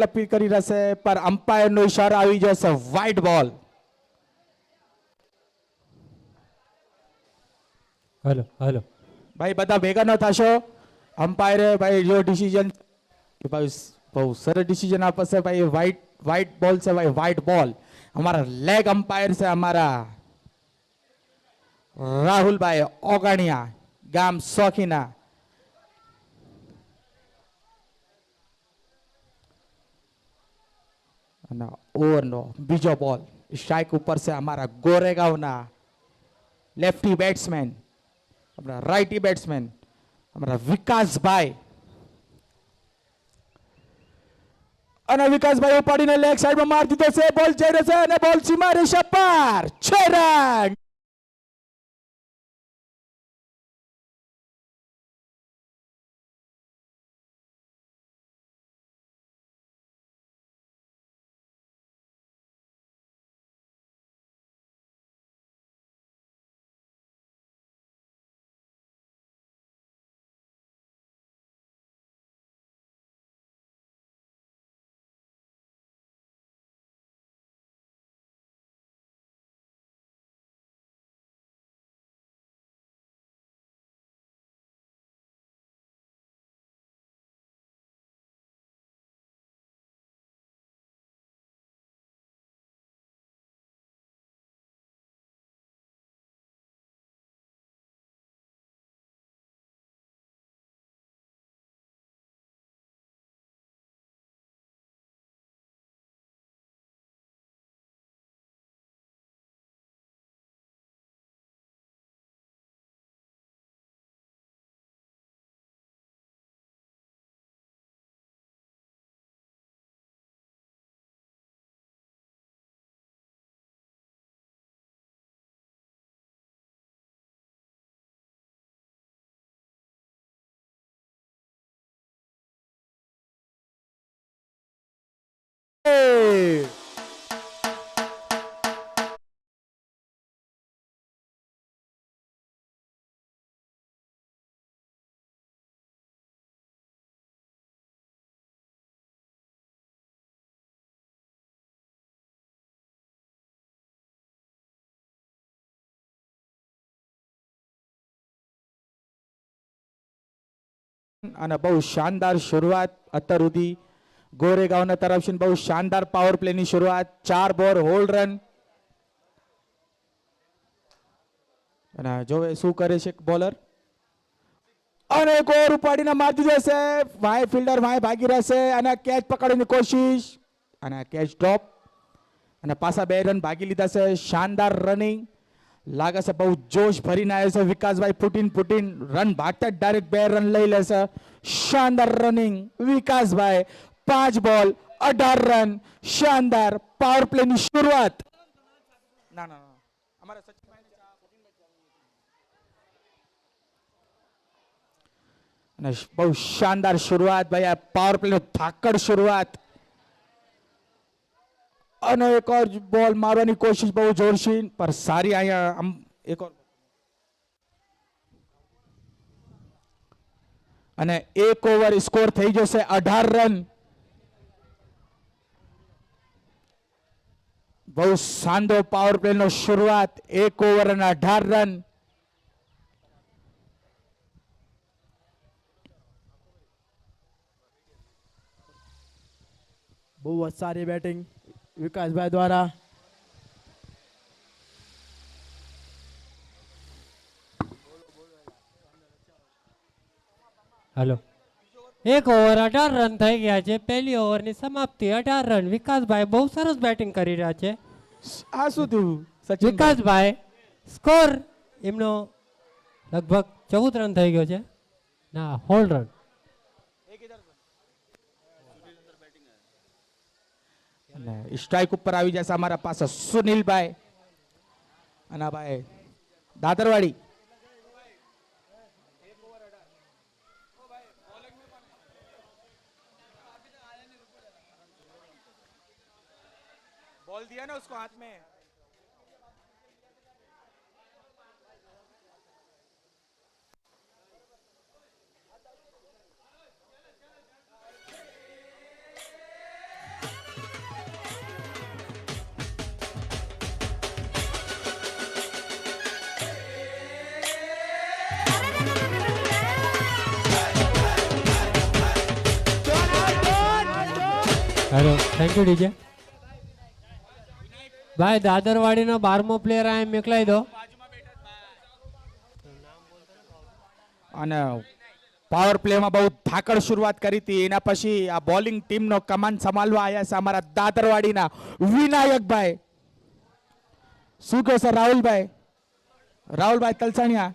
લપી કરી રહેશે પર અમ્પાયરનો ઈશારો આવી જશે વ્હાઇટ બોલ. હલો હલો ભાઈ બધા ભેગા ન થશો. અમ્પાયરે ભાઈ જો ડિસિઝન ભાઈ બહુ સરસ ડિસિઝન આપશે ભાઈ. વ્હાઇટ વ્હાઇટ બોલ છે ભાઈ, વ્હાઇટ બોલ. हमारा लेग अंपायर से हमारा राहुल भाई ओगाणिया गाम सोखीना. ओवर नो बीजो बॉल स्ट्राइक ऊपर से हमारा गोरेगांव ना लेफ्टी बैट्समैन, हमारा राइटी बैट्समैन हमारा विकास भाई. અને વિકાસભાઈ ઉપાડીને લેગ સાઈડમાં માર દીધો છે. બોલ જઈ રહ્યો છે અને બોલ સીમા રેખા પાર. 6 રન. અને બહુ શાનદાર શરૂઆત અત્યાર સુધી ગોરેગાંવના તરફથી બહુ શાનદાર પાવર પ્લેની શરૂઆત. 4 બોલ હોલ્ડ રન. અને જોવે શું કરે છે બોલર. અને એક ઓવર ઉપાડીને મારી દીધો છે. વાય ફિલ્ડર વાય ભાગી રહેશે અને કેચ પકડવાની કોશિશ અને કેચ ડ્રોપ અને પાછા 2 રન ભાગી લીધા છે. શાનદાર રનિંગ લાગે છે બહુ જોશ ભરીને આવ્યો છે વિકાસભાઈ. ફૂટીન રન ભાગતા ડાયરેક્ટ 2 રન લઈ લેશે. શાનદાર રનિંગ વિકાસભાઈ. 5 બોલ 18 રન. શાનદાર પાવર પ્લેની શરૂઆત. ના ના અમારા અને બહુ શાનદાર શરૂઆત ભાઈ. આ પાવર પ્લે ધાકડ શરૂઆત અને એક ઓર બોલ મારવાની કોશિશ બહુ જોરશી પર સારી અહીંયા આમ એક ઓર અને એક ઓવર સ્કોર થઈ જશે 18 રન. બહુ શાનદાર પાવર પ્લે નો શરૂઆત. 1 ઓવર અને 18 રન. બહુ જ સારી બેટિંગ વિકાસભાઈ દ્વારા. હલો 1 ઓવર 18 રન થઈ ગયા છે. પહેલી ઓવરની સમાપ્તિ 18 રન. વિકાસભાઈ બહુ સરસ બેટિંગ કરી રહ્યા છે. આ શું થયું સચિન? વિકાસભાઈ સ્કોર એમનો લગભગ 14 રન થઈ ગયો છે. ના હોલ્ડ રન. સ્ટ્રાઇક ઉપર આવી જશે અમારા પાસે સુનિલભાઈ અને ભાઈ દાદરવાડી. बोल दिया ना उसको हाथ में. હેલો થેન્ક યુ ડીજે ભાઈ દાદરવાડીનો 12મો પ્લેયર આ મોકલાઈ દો અને પાવર પ્લેમાં બહુ ધાકડ શરૂઆત કરી હતી એના પછી આ બોલિંગ ટીમનો કમાન સંભાળવા આવ્યા છે અમારા દાદરવાડીના વિનાયકભાઈ. શું કહો સર રાહુલભાઈ તલસાણિયા,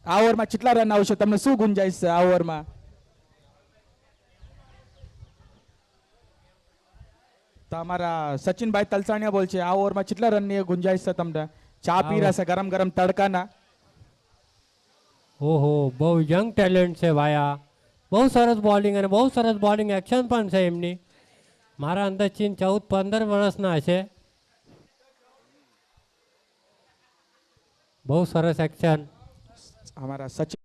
આ ઓવરમાં કેટલા રન આવશે, તમને શું ગુંજાઈશ છે આ ઓવરમાં? તો અમારા સચિનભાઈ તલસાણિયા બોલ છે, આ ઓવરમાં કેટલા રનની ગુંજાઈશ છે તમને? ચા પી રહ્યા છે ગરમ ગરમ તડકાના. ઓહો બહુ યંગ ટેલેન્ટ છે ભાઈ આ બહુ સરસ બોલિંગ અને બહુ સરસ બોલિંગ એક્શન પણ છે એમની મારા અંદાજથી 14-15 વર્ષના છે બહુ સરસ એક્શન અમારા સચિન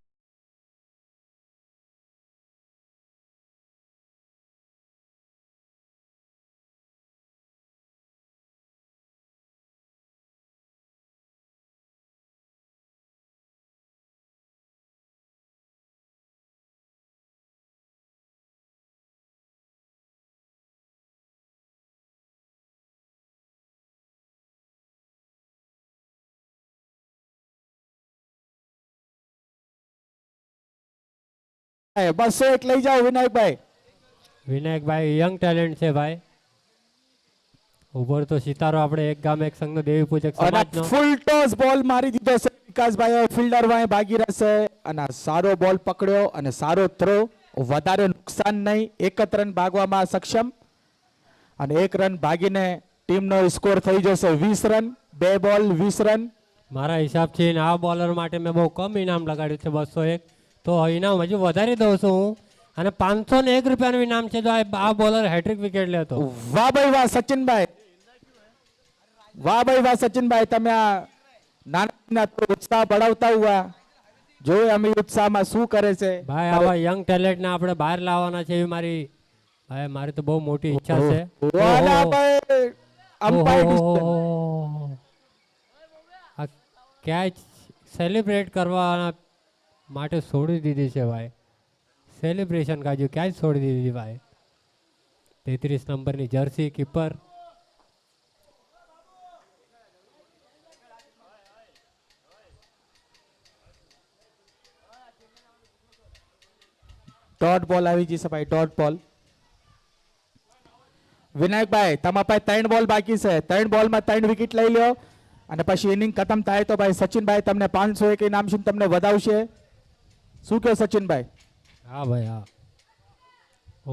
બસો એક લઈ જાઓ વિનાયકભાઈ યંગ ટેલેન્ટ છે ભાઈ ઉભર તો સિતારો આપણે એક ગામ એક સંઘનો દેવી પૂજક સમાજનો ફૂલ ટોસ બોલ મારી દીધો છે વિકાસભાઈ ફિલ્ડર વાય ભાગી રહેશે અને સારો બોલ પકડ્યો અને સારો થ્રો વધારે નુકસાન નહીં 1 જ રન ભાગવામાં સક્ષમ અને 1 રન ભાગીને ટીમનો સ્કોર થઈ જશે 20 રન 2 બોલ 20 રન મારા હિસાબથી આ બોલર માટે મેં બહુ કમ ઇનામ લગાડ્યું છે 201 તો ઇનામ હજુ વધારી દઉં છું હું અને 501 રૂપિયાનું ઇનામ છે જો આ બોલર હેટ્રિક વિકેટ લેતો વાહ ભાઈ વાહ સચિનભાઈ તમે આ નાના ઉત્સાહ બઢાવતા હુઆ જો અમે ઉત્સાહમાં શું કરે છે ભાઈ આવા યંગ ટેલેન્ટ ને આપણે બહાર લાવવાના છે એવી મારી તો બહુ મોટી ઈચ્છા છે વાલા ભાઈ અમ્પાયર આ કેચ સેલિબ્રેટ કરવાના માટે છોડી દીધી છે ભાઈ સેલિબ્રેશન કાજુ કેચ છોડી દીધી ભાઈ 33 નંબરની જર્સી કીપર ડોટ બોલ આવી જશે ભાઈ ડોટ બોલ વિનાયકભાઈ તમારા પાસે 3 બોલ બાકી છે 3 બોલમાં 3 વિકેટ લઈ લ્યો અને પછી ઇનિંગ ખતમ થાય તો ભાઈ સચિનભાઈ તમને 501 ઇનામ શું તમને વધાવશે શું કહો સચિનભાઈ હા ભાઈ હા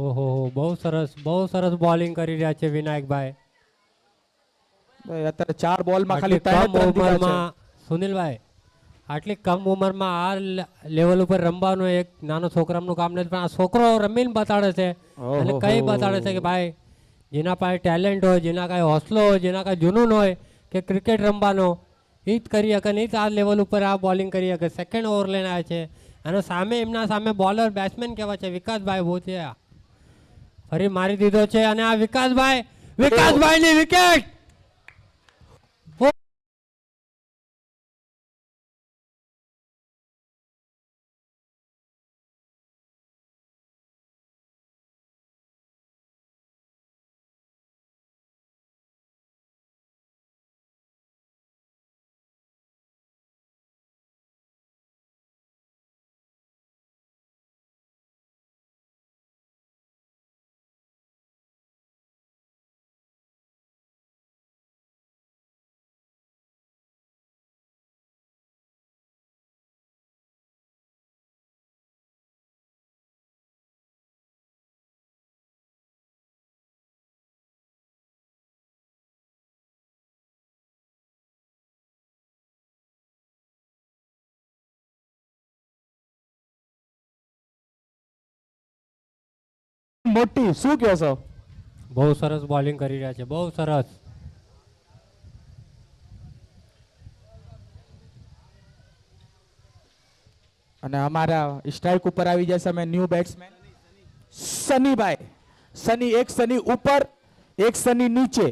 ઓહો બહુ સરસ બોલિંગ કરી રહ્યા છે વિનાયકભાઈ અત્યારે 4 બોલમાં ખાલી કમ ઉંમરમાં સુનિલભાઈ આટલી કમ ઉંમરમાં આ લેવલ ઉપર રમવાનું એક નાનો છોકરાનું કામ નથી પણ આ છોકરો રમીને બતાડે છે અને કઈ બતાડે છે કે ભાઈ જેના પાસે ટેલેન્ટ હોય જેના કાંઈ હોસલો હોય જેના કાંઈ જુનૂન હોય કે ક્રિકેટ રમવાનો એ જ કરી શકે ને એ જ આ લેવલ ઉપર આ બોલિંગ કરી શકે સેકન્ડ ઓવર લઈને આવે છે અને એમના સામે બોલર બેટ્સમેન કહેવાય છે વિકાસભાઈ ભોતિયા ફરી મારી દીધો છે અને આ વિકાસભાઈની વિકેટ મોટી શું કહો છો બહુ સરસ બોલિંગ કરી રહ્યા છે બહુ સરસ અને અમારા સ્ટ્રાઇક ઉપર આવી જશે અમે ન્યૂ બેટ્સમેન સનીભાઈ એક સની ઉપર એક સની નીચે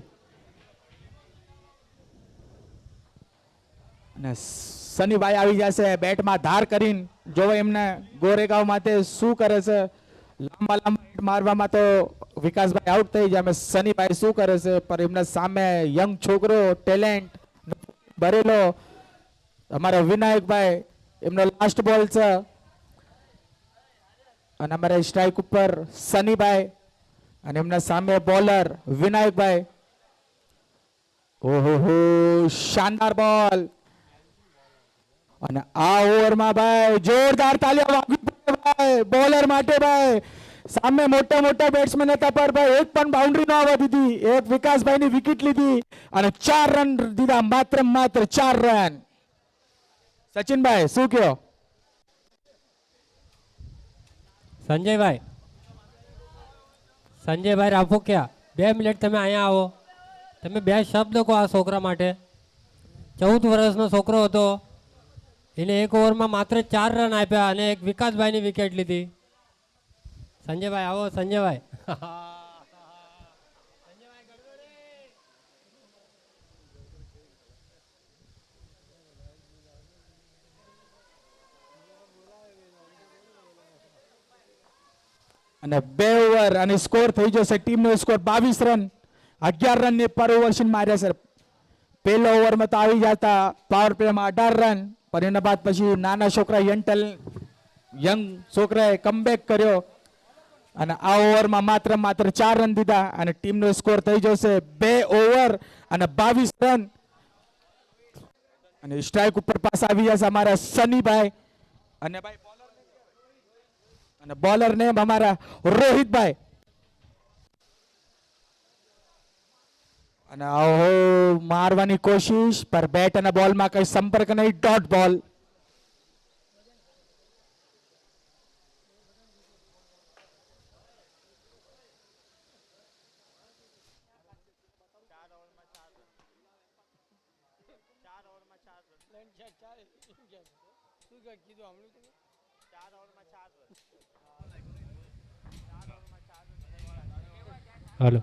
અને સનીભાઈ આવી જશે બેટમાં ધાર કરીને જો એમને ગોરેગાંવ માટે શું કરે છે લાંબા મારવામાં તો વિકાસભાઈ આઉટ થઈ જાય. અમે સનીભાઈ શું કરે છે પણ એમના સામે યંગ છોકરો ટેલેન્ટ ભરેલો અમારા વિનાયકભાઈ એમનો લાસ્ટ બોલ છે અને અમારે સ્ટ્રાઇક ઉપર સનીભાઈ અને એમના સામે બોલર વિનાયકભાઈ. ઓહો શાનદાર બોલ અને આ ઓવરમાં ભાઈ જોરદાર તાલીઓ વાગવી પડે ભાઈ બોલર માટે ભાઈ. સામે મોટા મોટા બેટ્સમેન હતા પર ભાઈ એક પણ બાઉન્ડ્રી ન આવવા દીધી. એક વિકાસભાઈની વિકેટ લીધી અને 4 રન દીધા, માત્ર 4 રન. સચિનભાઈ શું કયો? સંજયભાઈ રાફોકિયા 2 મિનિટ તમે અહીંયા આવો. તમે 2 શબ્દ કહો આ છોકરા માટે. 14 વર્ષનો છોકરો હતો, એને એક ઓવરમાં માત્ર 4 રન આપ્યા અને એક વિકાસભાઈની વિકેટ લીધી. સંજયભાઈ આવો. સંજયભાઈ અને 2 ઓવર અને સ્કોર થઈ જશે. ટીમનો સ્કોર 22 રન. 11 રન ને પર ઓવર માર્યા સર. પહેલા ઓવરમાં તો આવી જતા પાવર પ્લેમાં 18 રન પણ એના બાદ પછી નાના છોકરા યંગ છોકરાએ કમબેક કર્યો અને આ ઓવરમાં માત્ર 4 રન દીધા અને ટીમનો સ્કોર થઈ જશે 2 ઓવર અને 22 રન. અને સ્ટ્રાઇક ઉપર પાસ આવી જશે અમારા સનીભાઈ અને ભાઈ બોલર ને અમારા રોહિતભાઈ. અને ઓહો મારવાની કોશિશ પર બેટ અને બોલમાં કઈ સંપર્ક નહીં. ડોટ બોલ. હલો.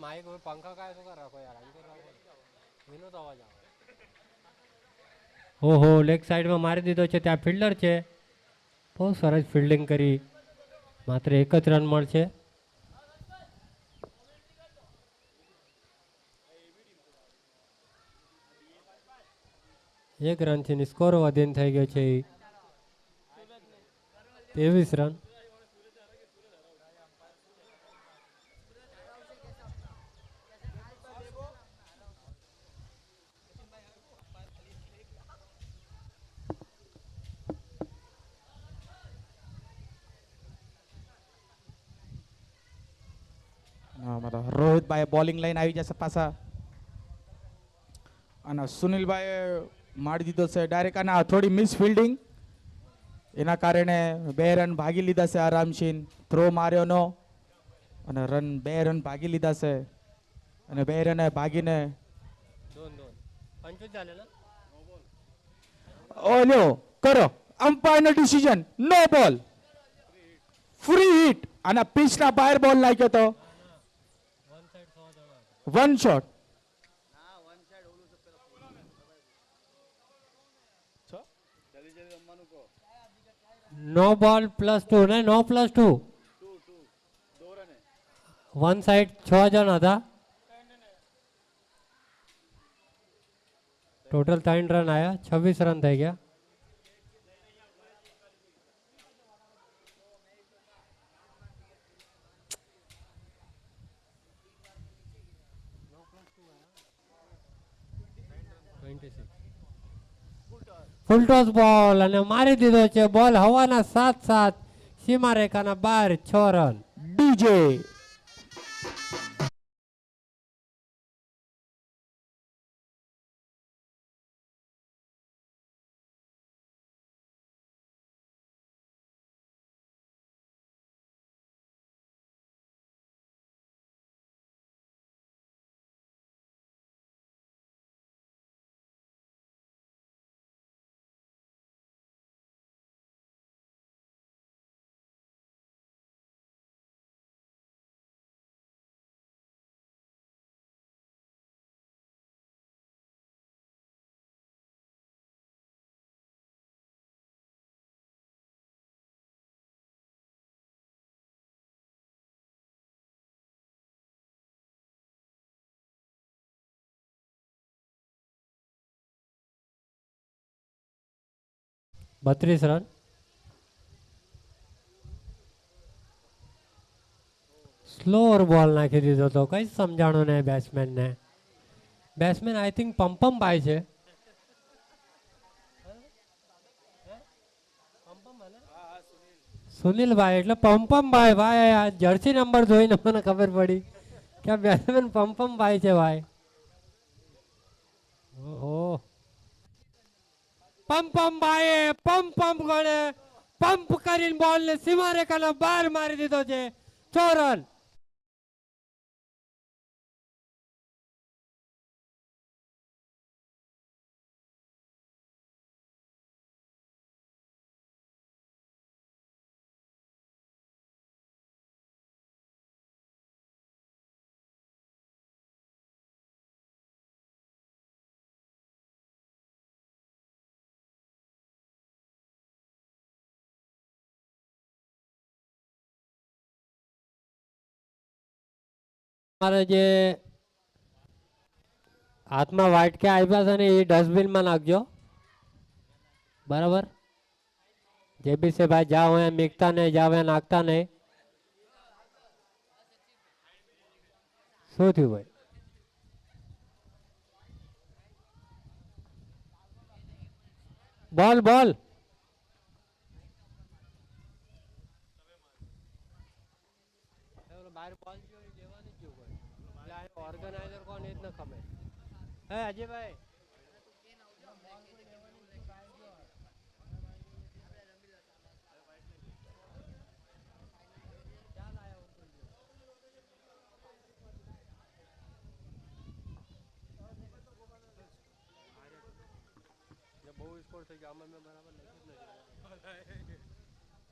माइक और पंखा का तो कर रखो यार. विनोद आवाज આવે. ઓહો લેગ સાઈડમાં મારી દીધો છે. ત્યાં ફિલ્ડર છે, બહુ સરસ ફિલ્ડિંગ કરી. માત્ર 1 જ રન મળશે. એક રનથી સ્કોર વધીને થઈ ગયો છે 23 રન. અમારા રોહિતભાઈ બોલિંગ લઈને આવી જશે પાછા અને સુનિલભાઈએ મારી દીધો છે ડાયરેક્ટ. અને થોડી મિસ ફિલ્ડિંગ એના કારણે 2 રન ભાગી લીધા છે આરામથી. થ્રો માર્યો નો અને 2 રન ભાગી લીધા છે અને 2 રને ભાગીને ઓલ્યો કરો અમ્પાયરનો ડિસિઝન. નો બોલ, ફ્રી હિટ અને પિચના બહાર બોલ નાખ્યો તો 1 શોટ. नो बॉल +2 ને નો +2 વન સાઈડ 6 જણ હતા. ટોટલ 3 રન આયા, 26 રન થઈ ગયા. ફૂલ ટોસ બોલ અને મારી દીધો છે બોલ હવાના સાથ સીમા રેખાના બહાર. 6 રન. DJ 32 run. સ્લોઅર બોલ નાખી દીધો તો કઈ સમજાણું નહીં બેટ્સમેનને. બેટ્સમેન આઈ થિંક પંપમ ભાઈ છે. સુનિલભાઈ એટલે પંપમ ભાઈ. ભાઈ આ જર્સી નંબર જોઈને મને ખબર પડી કે આ બેટ્સમેન પંપમ ભાઈ છે ભાઈ. ઓહો, પંપમ ભાઈએ પંપમ ગણે પંપ કરીને બોલ ને સીમા રેખાના બહાર મારી દીધો છે. 6 રન. તમારે જે હાથમાં વાટકા આપ્યા છે ને એ ડસ્ટબિનમાં નાખજો. બરાબર. જે બી છે ભાઈ, જાઓ અહીંયા મીકતા નહીં, જાઓ અહીંયા નાખતા નહીં. શું થયું ભાઈ? બોલ બોલ. બહાર બોલ લેવાની જ હોય. ઓર્ગેનાઇઝર કોણ એ જ ન ખબર. હે અજયભાઈ, બહુ સ્કોર થઈ ગયો. આમાં મેં બરાબર લખ્યું જ નથી.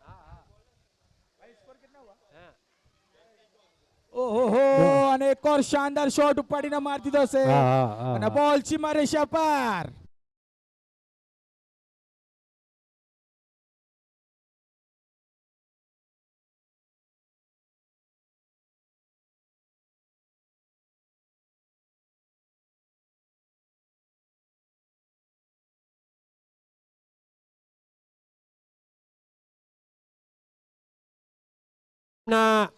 હા હા, ભાઈ સ્કોર કેટલા હુઆ? હા, ઓહો, અને એક ઓર શાનદાર શોટ ઉપાડીને મારી દીધો છે અને બોલ સીમા રેખા પાર. ના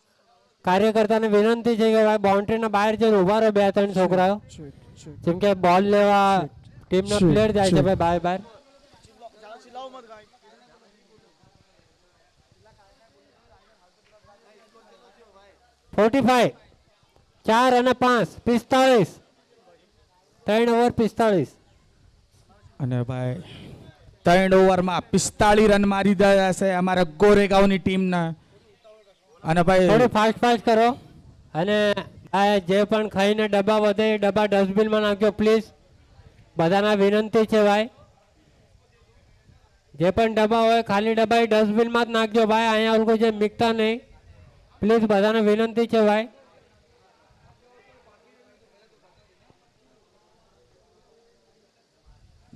કાર્યકર્તાને વિનંતી છે કે ભાઈ બાઉન્ડ્રીના બહાર જઈને ઉભા રહો 2-3 છોકરાઓ. જેમ કે બોલ લેવા ટીમના પ્લેયર જાય છે ભાઈ બહાર. 45, 4 અને 5, 45. 3 ઓવર 45. અને ભાઈ 3 ઓવરમાં 45 રન મારી દીધા છે અમારા ગોરેગાંવની ટીમના. અને ભાઈ થોડું ફાસ્ટ કરો. અને આ જે પણ ખાઈને ડબ્બા વધે એ ડબ્બા ડસ્ટબિનમાં નાખજો પ્લીઝ. બધાના વિનંતી છે ભાઈ. જે પણ ડબ્બા હોય ખાલી ડબ્બા એ ડસ્ટબિનમાં જ નાખજો ભાઈ. અહીંયા લોકો જે મીકતા નહીં પ્લીઝ, બધાને વિનંતી છે ભાઈ.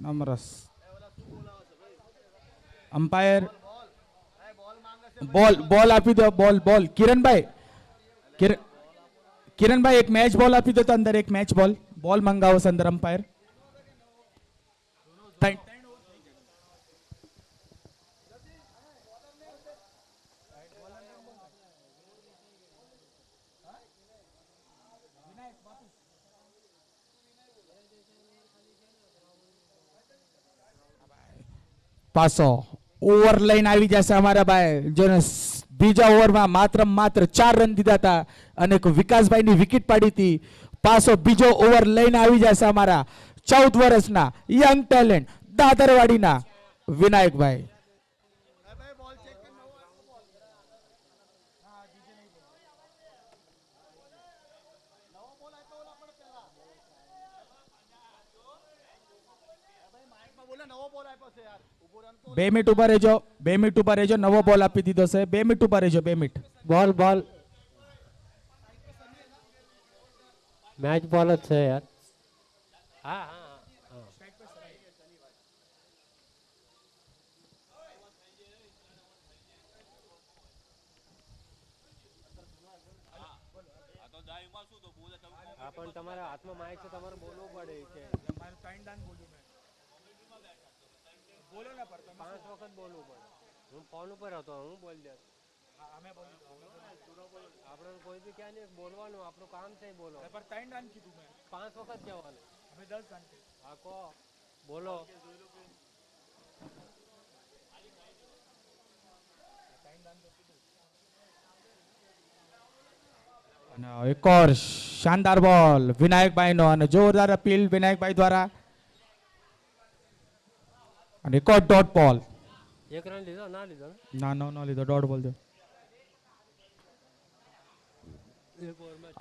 નમરસ અમ્પાયર બોલ આપી દો. બોલ કિરણભાઈ એક મેચ બોલ આપી દો તો અંદર એક મેચ બોલ મંગાવો છે અંદર અમ્પાયર. પાછો ઓવર લઈને આવી જશે અમારા ભાઈ, જેને બીજા ઓવરમાં માત્ર 4 રન દીધા હતા અને વિકાસભાઈની વિકેટ પાડી હતી. પાછો બીજો ઓવર લઈને આવી જશે અમારા 14 વર્ષના યંગ ટેલેન્ટ દાદરવાડીના વિનાયકભાઈ. બે મિનિટ ઉભા રહેજો. નવો બોલ આપી દીધો છે. 2 મિનિટ ઉભા રહેજો. 2 મિનિટ. બોલ મેચ બોલ જ છે યાર. હા હા, પણ તમારા હાથમાં માઇક છે, તમારે બોલવું પડે છે. 5 વખત બોલવું પડે. હું ફોન ઉપર હતો, હું બોલી દે. આપણે કોઈ બી ક્યાં નહીં બોલવાનું, આપણું કામ છે બોલો. 5 વખત કહેવાનું. હા કહો, બોલો. અને એક ઓર શાનદાર બોલ વિનાયકભાઈ નો અને જોરદાર અપીલ વિનાયકભાઈ દ્વારા અને એક ઓર ડોટ બોલ. એક રન લીધો ના લીધો ને? ના નો નો લીધો, ડોટ બોલ દો.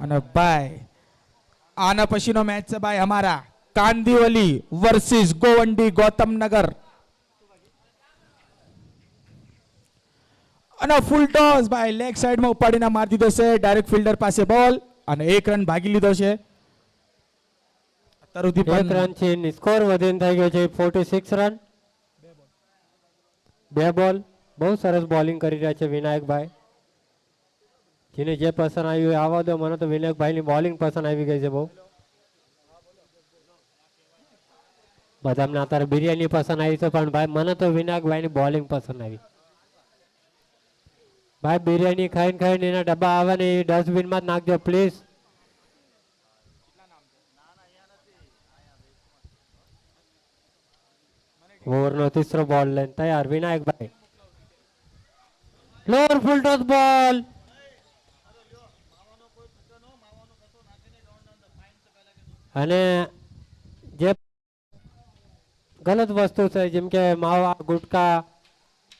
અને ભાઈ આના પછીનો મેચ છે ભાઈ અમારા કાંદીવલી વર્સિસ ગોવંડી ગૌતમનગર. અને ફૂલ ટોસ ભાઈ લેગ સાઈડમાં ઉપાડીને મારી દીધો છે ડાયરેક્ટ ફિલ્ડર પાસે બોલ અને 1 રન ભાગી લીધો છે. અત્યાર સુધી 1 રન છે, સ્કોર વધીને થઈ ગયો છે 46 રન. 2 બોલ. બહુ સરસ બોલિંગ કરી રહ્યા છે વિનાયકભાઈ. જેને જે પસંદ આવ્યું આવવા દો, મને તો વિનાયકભાઈની બોલિંગ પસંદ આવી ગઈ છે બહુ. બધાને અત્યારે બિરયાની પસંદ આવી છે, પણ ભાઈ મને તો વિનાયકભાઈની બોલિંગ પસંદ આવી. ભાઈ બિરયાની ખાઈને ખાઈને એના ડબ્બા આવે ને એ ડસ્ટબિનમાં જ નાખજો પ્લીઝ. ઓવરનો 3રો બોલ લઈને તૈયાર વિનાયકભાઈ. લોઅર ફૂલ ટોસ બોલ. અને જે ગલત વસ્તુ છે જેમ કે માવા ગુટકા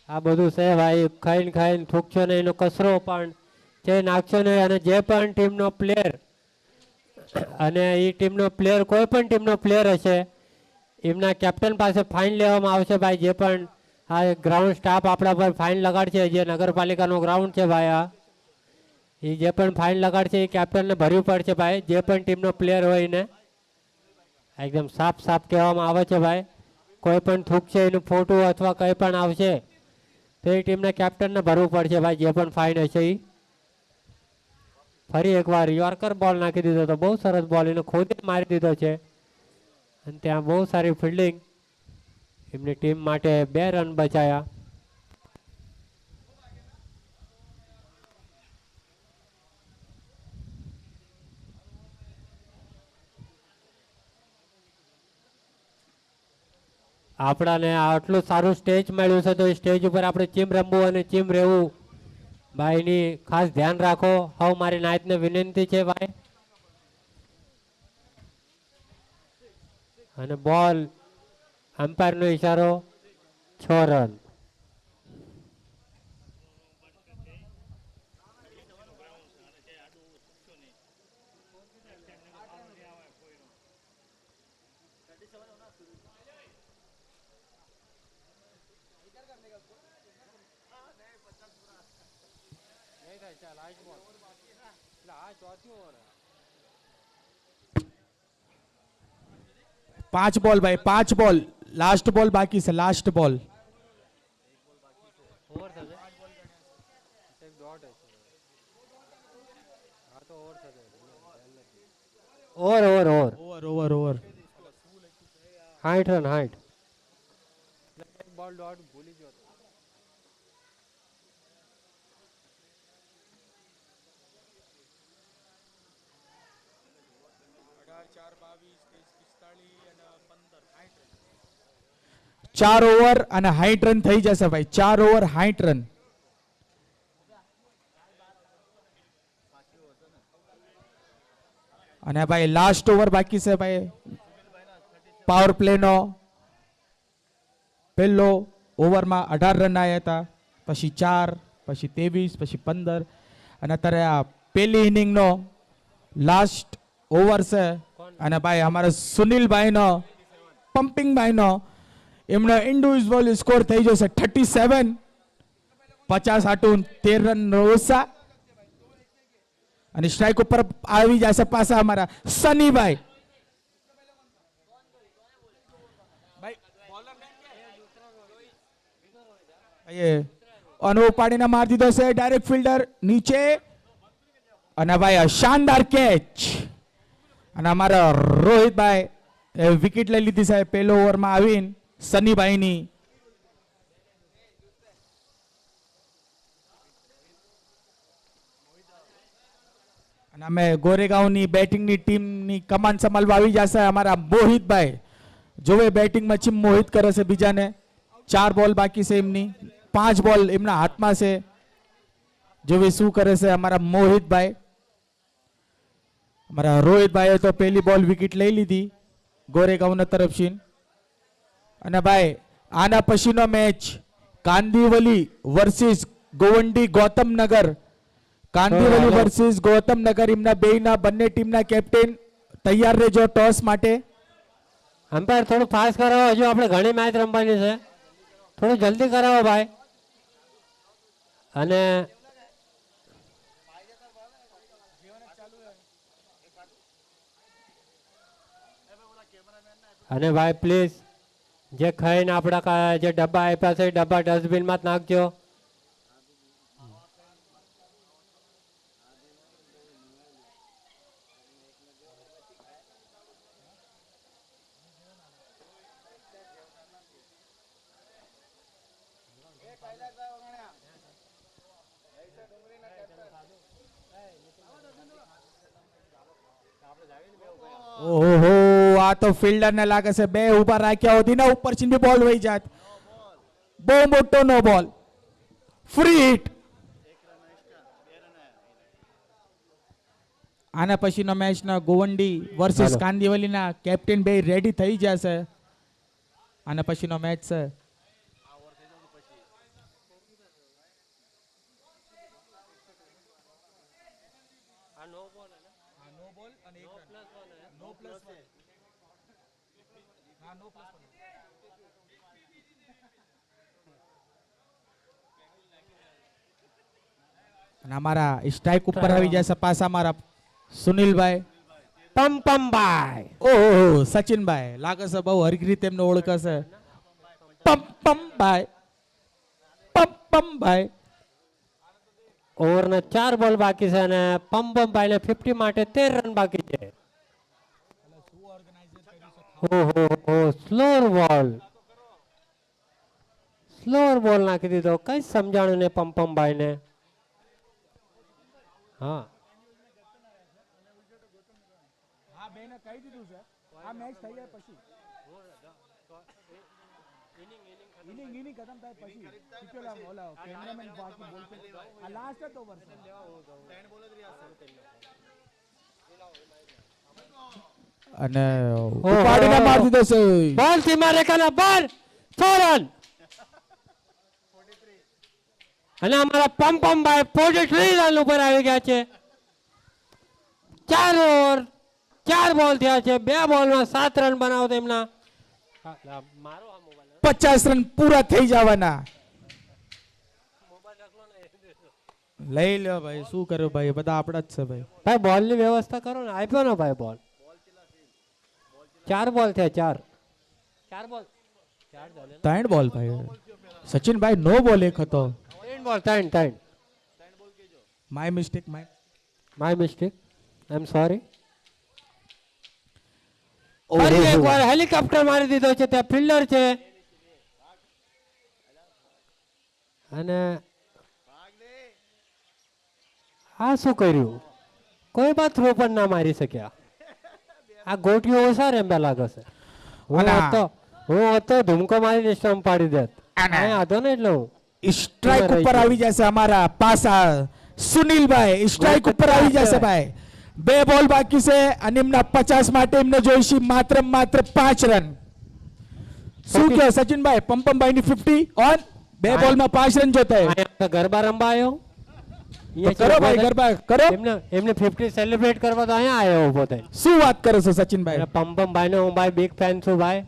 આ બધું છે ભાઈ, ખાઈને ખાઈને થૂકશો ને એનો કચરો પણ જે નાખશો ને. અને જે પણ ટીમનો પ્લેયર અને એ ટીમનો પ્લેયર કોઈ પણ ટીમનો પ્લેયર હશે એમના કેપ્ટન પાસે ફાઇન લેવામાં આવશે ભાઈ. જે પણ આ ગ્રાઉન્ડ સ્ટાફ આપણા પર ફાઇન લગાડશે, જે નગરપાલિકાનો ગ્રાઉન્ડ છે ભાઈ, આ એ જે પણ ફાઇન લગાડશે એ કેપ્ટનને ભરવું પડશે ભાઈ. જે પણ ટીમનો પ્લેયર હોય એને એકદમ સાફ સાફ કહેવામાં આવે છે ભાઈ. કોઈ પણ થૂકશે એનું ફોટો અથવા કંઈ પણ આવશે તો એ ટીમના કેપ્ટનને ભરવું પડશે ભાઈ, જે પણ ફાઇન હશે એ. ફરી એકવાર યોર્કર બોલ નાખી દીધો તો બહુ સરસ બોલ એને ખોદે મારી દીધો છે. અને ત્યાં બહુ સારી ફિલ્ડિંગ એમની ટીમ માટે. 2 રન બચાયા. આપણાને આટલું સારું સ્ટેજ મળ્યું છે તો એ સ્ટેજ ઉપર આપણે ચીમ રમવું અને ચીમ રહેવું ભાઈ, એની ખાસ ધ્યાન રાખો. હવે મારી નાયતને વિનંતી છે ભાઈ. અને બોલ અમ્પાયરનો ઈશારો 6 રન. પાંચ બોલ ભાઈ, 5 બોલ, લાસ્ટ બોલ બાકી છે, લાસ્ટ બોલ. Over over over over over over 60 run 60. બોલ ડોટ ભૂલી ગયો. ચાર ઓવર અને 60 રન થઈ જશે ભાઈ. 4 ઓવર 60 રન. અને ભાઈ લાસ્ટ ઓવર બાકી છે ભાઈ. પાવર પ્લે નો પહેલો ઓવરમાં 18 રન આવ્યા હતા, પછી 4, પછી 23, પછી 15 અને અત્યારે આ પહેલી ઇનિંગનો લાસ્ટ ઓવર છે. અને ભાઈ અમારા સુનિલભાઈનો પમ્પિંગભાઈનો એમનો ઇન્ડિવિજ્યુઅલ સ્કોર થઈ જશે 37, 50 આટું 13 રન ઓછા. અને સ્ટ્રાઇક ઉપર આવી જશે પાછા અમારા સનીભાઈ. અને ઉપાડીને મારી દીધો છે ડાયરેક્ટ ફિલ્ડર નીચે. અને ભાઈ શાનદાર કેચ. અને અમારા રોહિતભાઈ વિકેટ લઈ લીધી સાહેબ પહેલો ઓવરમાં આવીને સનીભાઈની. અને અમે ગોરેગાંવની બેટિંગની ટીમની કમાન સંભાળવા આવી જશે અમારા મોહિતભાઈ. જોવે બેટિંગમાં ચીમ મોહિત કરે છે બીજાને. 4 બોલ બાકી છે એમની, 5 બોલ એમના હાથમાં છે. જોવે શું કરે છે અમારા મોહિતભાઈ. અમારા રોહિતભાઈએ તો પહેલી બોલ વિકેટ લઈ લીધી ગોરેગાંવના તરફથી. અને ભાઈ આના પછીનો match Kandivali versus Govandi Gautamnagar. Kandivali versus Gautamnagar, એમના બેયના બંને ટીમના કેપ્ટન તૈયાર રહેજો ટોસ માટે. અમ્પાયર થોડું ફાસ્ટ કરાવો, હજુ આપણે ઘણી મેચ રમવાની છે, થોડું જલ્દી કરાવો ભાઈ. અને ભાઈ પ્લીઝ જે ખાઈને આપણા જે ડબ્બા આપ્યા છે એ ડબ્બા ડસ્ટબિનમાં જ નાખજો. ઓહો, આ તો ફિલ્ડર ને લાગે છે બે ઉભા રાખ્યા હોતી ને ઉપર થી બોલ વહી જાત. બહુ મોટો નો બોલ, ફ્રી હિટ. આના પછીનો મેચ ના ગોવંડી વર્સિસ કાંદિવલીના કેપ્ટન બે રેડી થઈ જશે. આના પછીનો મેચ છે. અને અમારા સ્ટ્રાઇક ઉપર આવી જશે પાછા અમારા સુનિલભાઈ પમપમભાઈ. ઓહો, સચિનભાઈ લાગે છે બહુ હરખી રીતે એમને ઓળખશે. પમપમભાઈ, પમપમભાઈ. ઓવરના 4 બોલ બાકી છે અને પમપમભાઈ ને 50 માટે 13 રન બાકી છે. ઓહો, સ્લોર બોલ નાખી દીધો, કઈ સમજાણું ને પમપમભાઈ ને. હા અને ઉપાડીને મારી દીધો છે. બોલ થી મારે કના બાર 6 રન. અને અમારા પમપમભાઈ 43 રન ઉપર આવી ગયા છે. 4 ઓવર 4 બોલ થયા છે, 2 બોલમાં 7 રન બનાવો તેમના. 50 રન પૂરા થઈ જવાના. લઈ લો ભાઈ, શું કર્યો ભાઈ, બધા આપણા જ છે ભાઈ. ભાઈ બોલ ની વ્યવસ્થા કરો ને, આપ્યો ને ભાઈ બોલ. 4 બોલ થયા, 4 બોલ 3 બોલ ભાઈ. સચિનભાઈ નો બોલ એક હતો. 3 બોલ 3 my mistake, my mistake, I am sorry. ફરી એકવાર હેલિકોપ્ટર મારી દીધો છે, ત્યાં ફિલ્ડર છે. અને આ શું કર્યું, કોઈ બાદ થ્રો પણ ના મારી શક્યા. આ ગોટીઓ ઓછા રેમ્બા લાગે છે. હું હતો ધૂમકો મારીને સ્ટમ્પ પાડી દેત. અહીંયા હતો ને એટલે હું સ્ટ્રાઇક ઉપર આવી જશે અમારા પાસા સુનિલભાઈ. સ્ટ્રાઇક ઉપર આવી જશે ભાઈ. 2 બોલ બાકી છે અને એમના 50 માટે એમને જોઈશે માત્ર 5 રન. શું કહો સચિનભાઈ, પમપમભાઈ ની 50 ઓન 2 બોલમાં 5 રન જોતા હે. ગરબા રમવા આવ્યો, કરો ભાઈ ગરબા કરો. એમને 50 સેલિબ્રેટ કરવા તો અહીંયા આવ્યો ઉભો થઈ. શું વાત કરો છો સચિનભાઈ? પમપમભાઈ નો હું ભાઈ બિગ ફેન છું ભાઈ.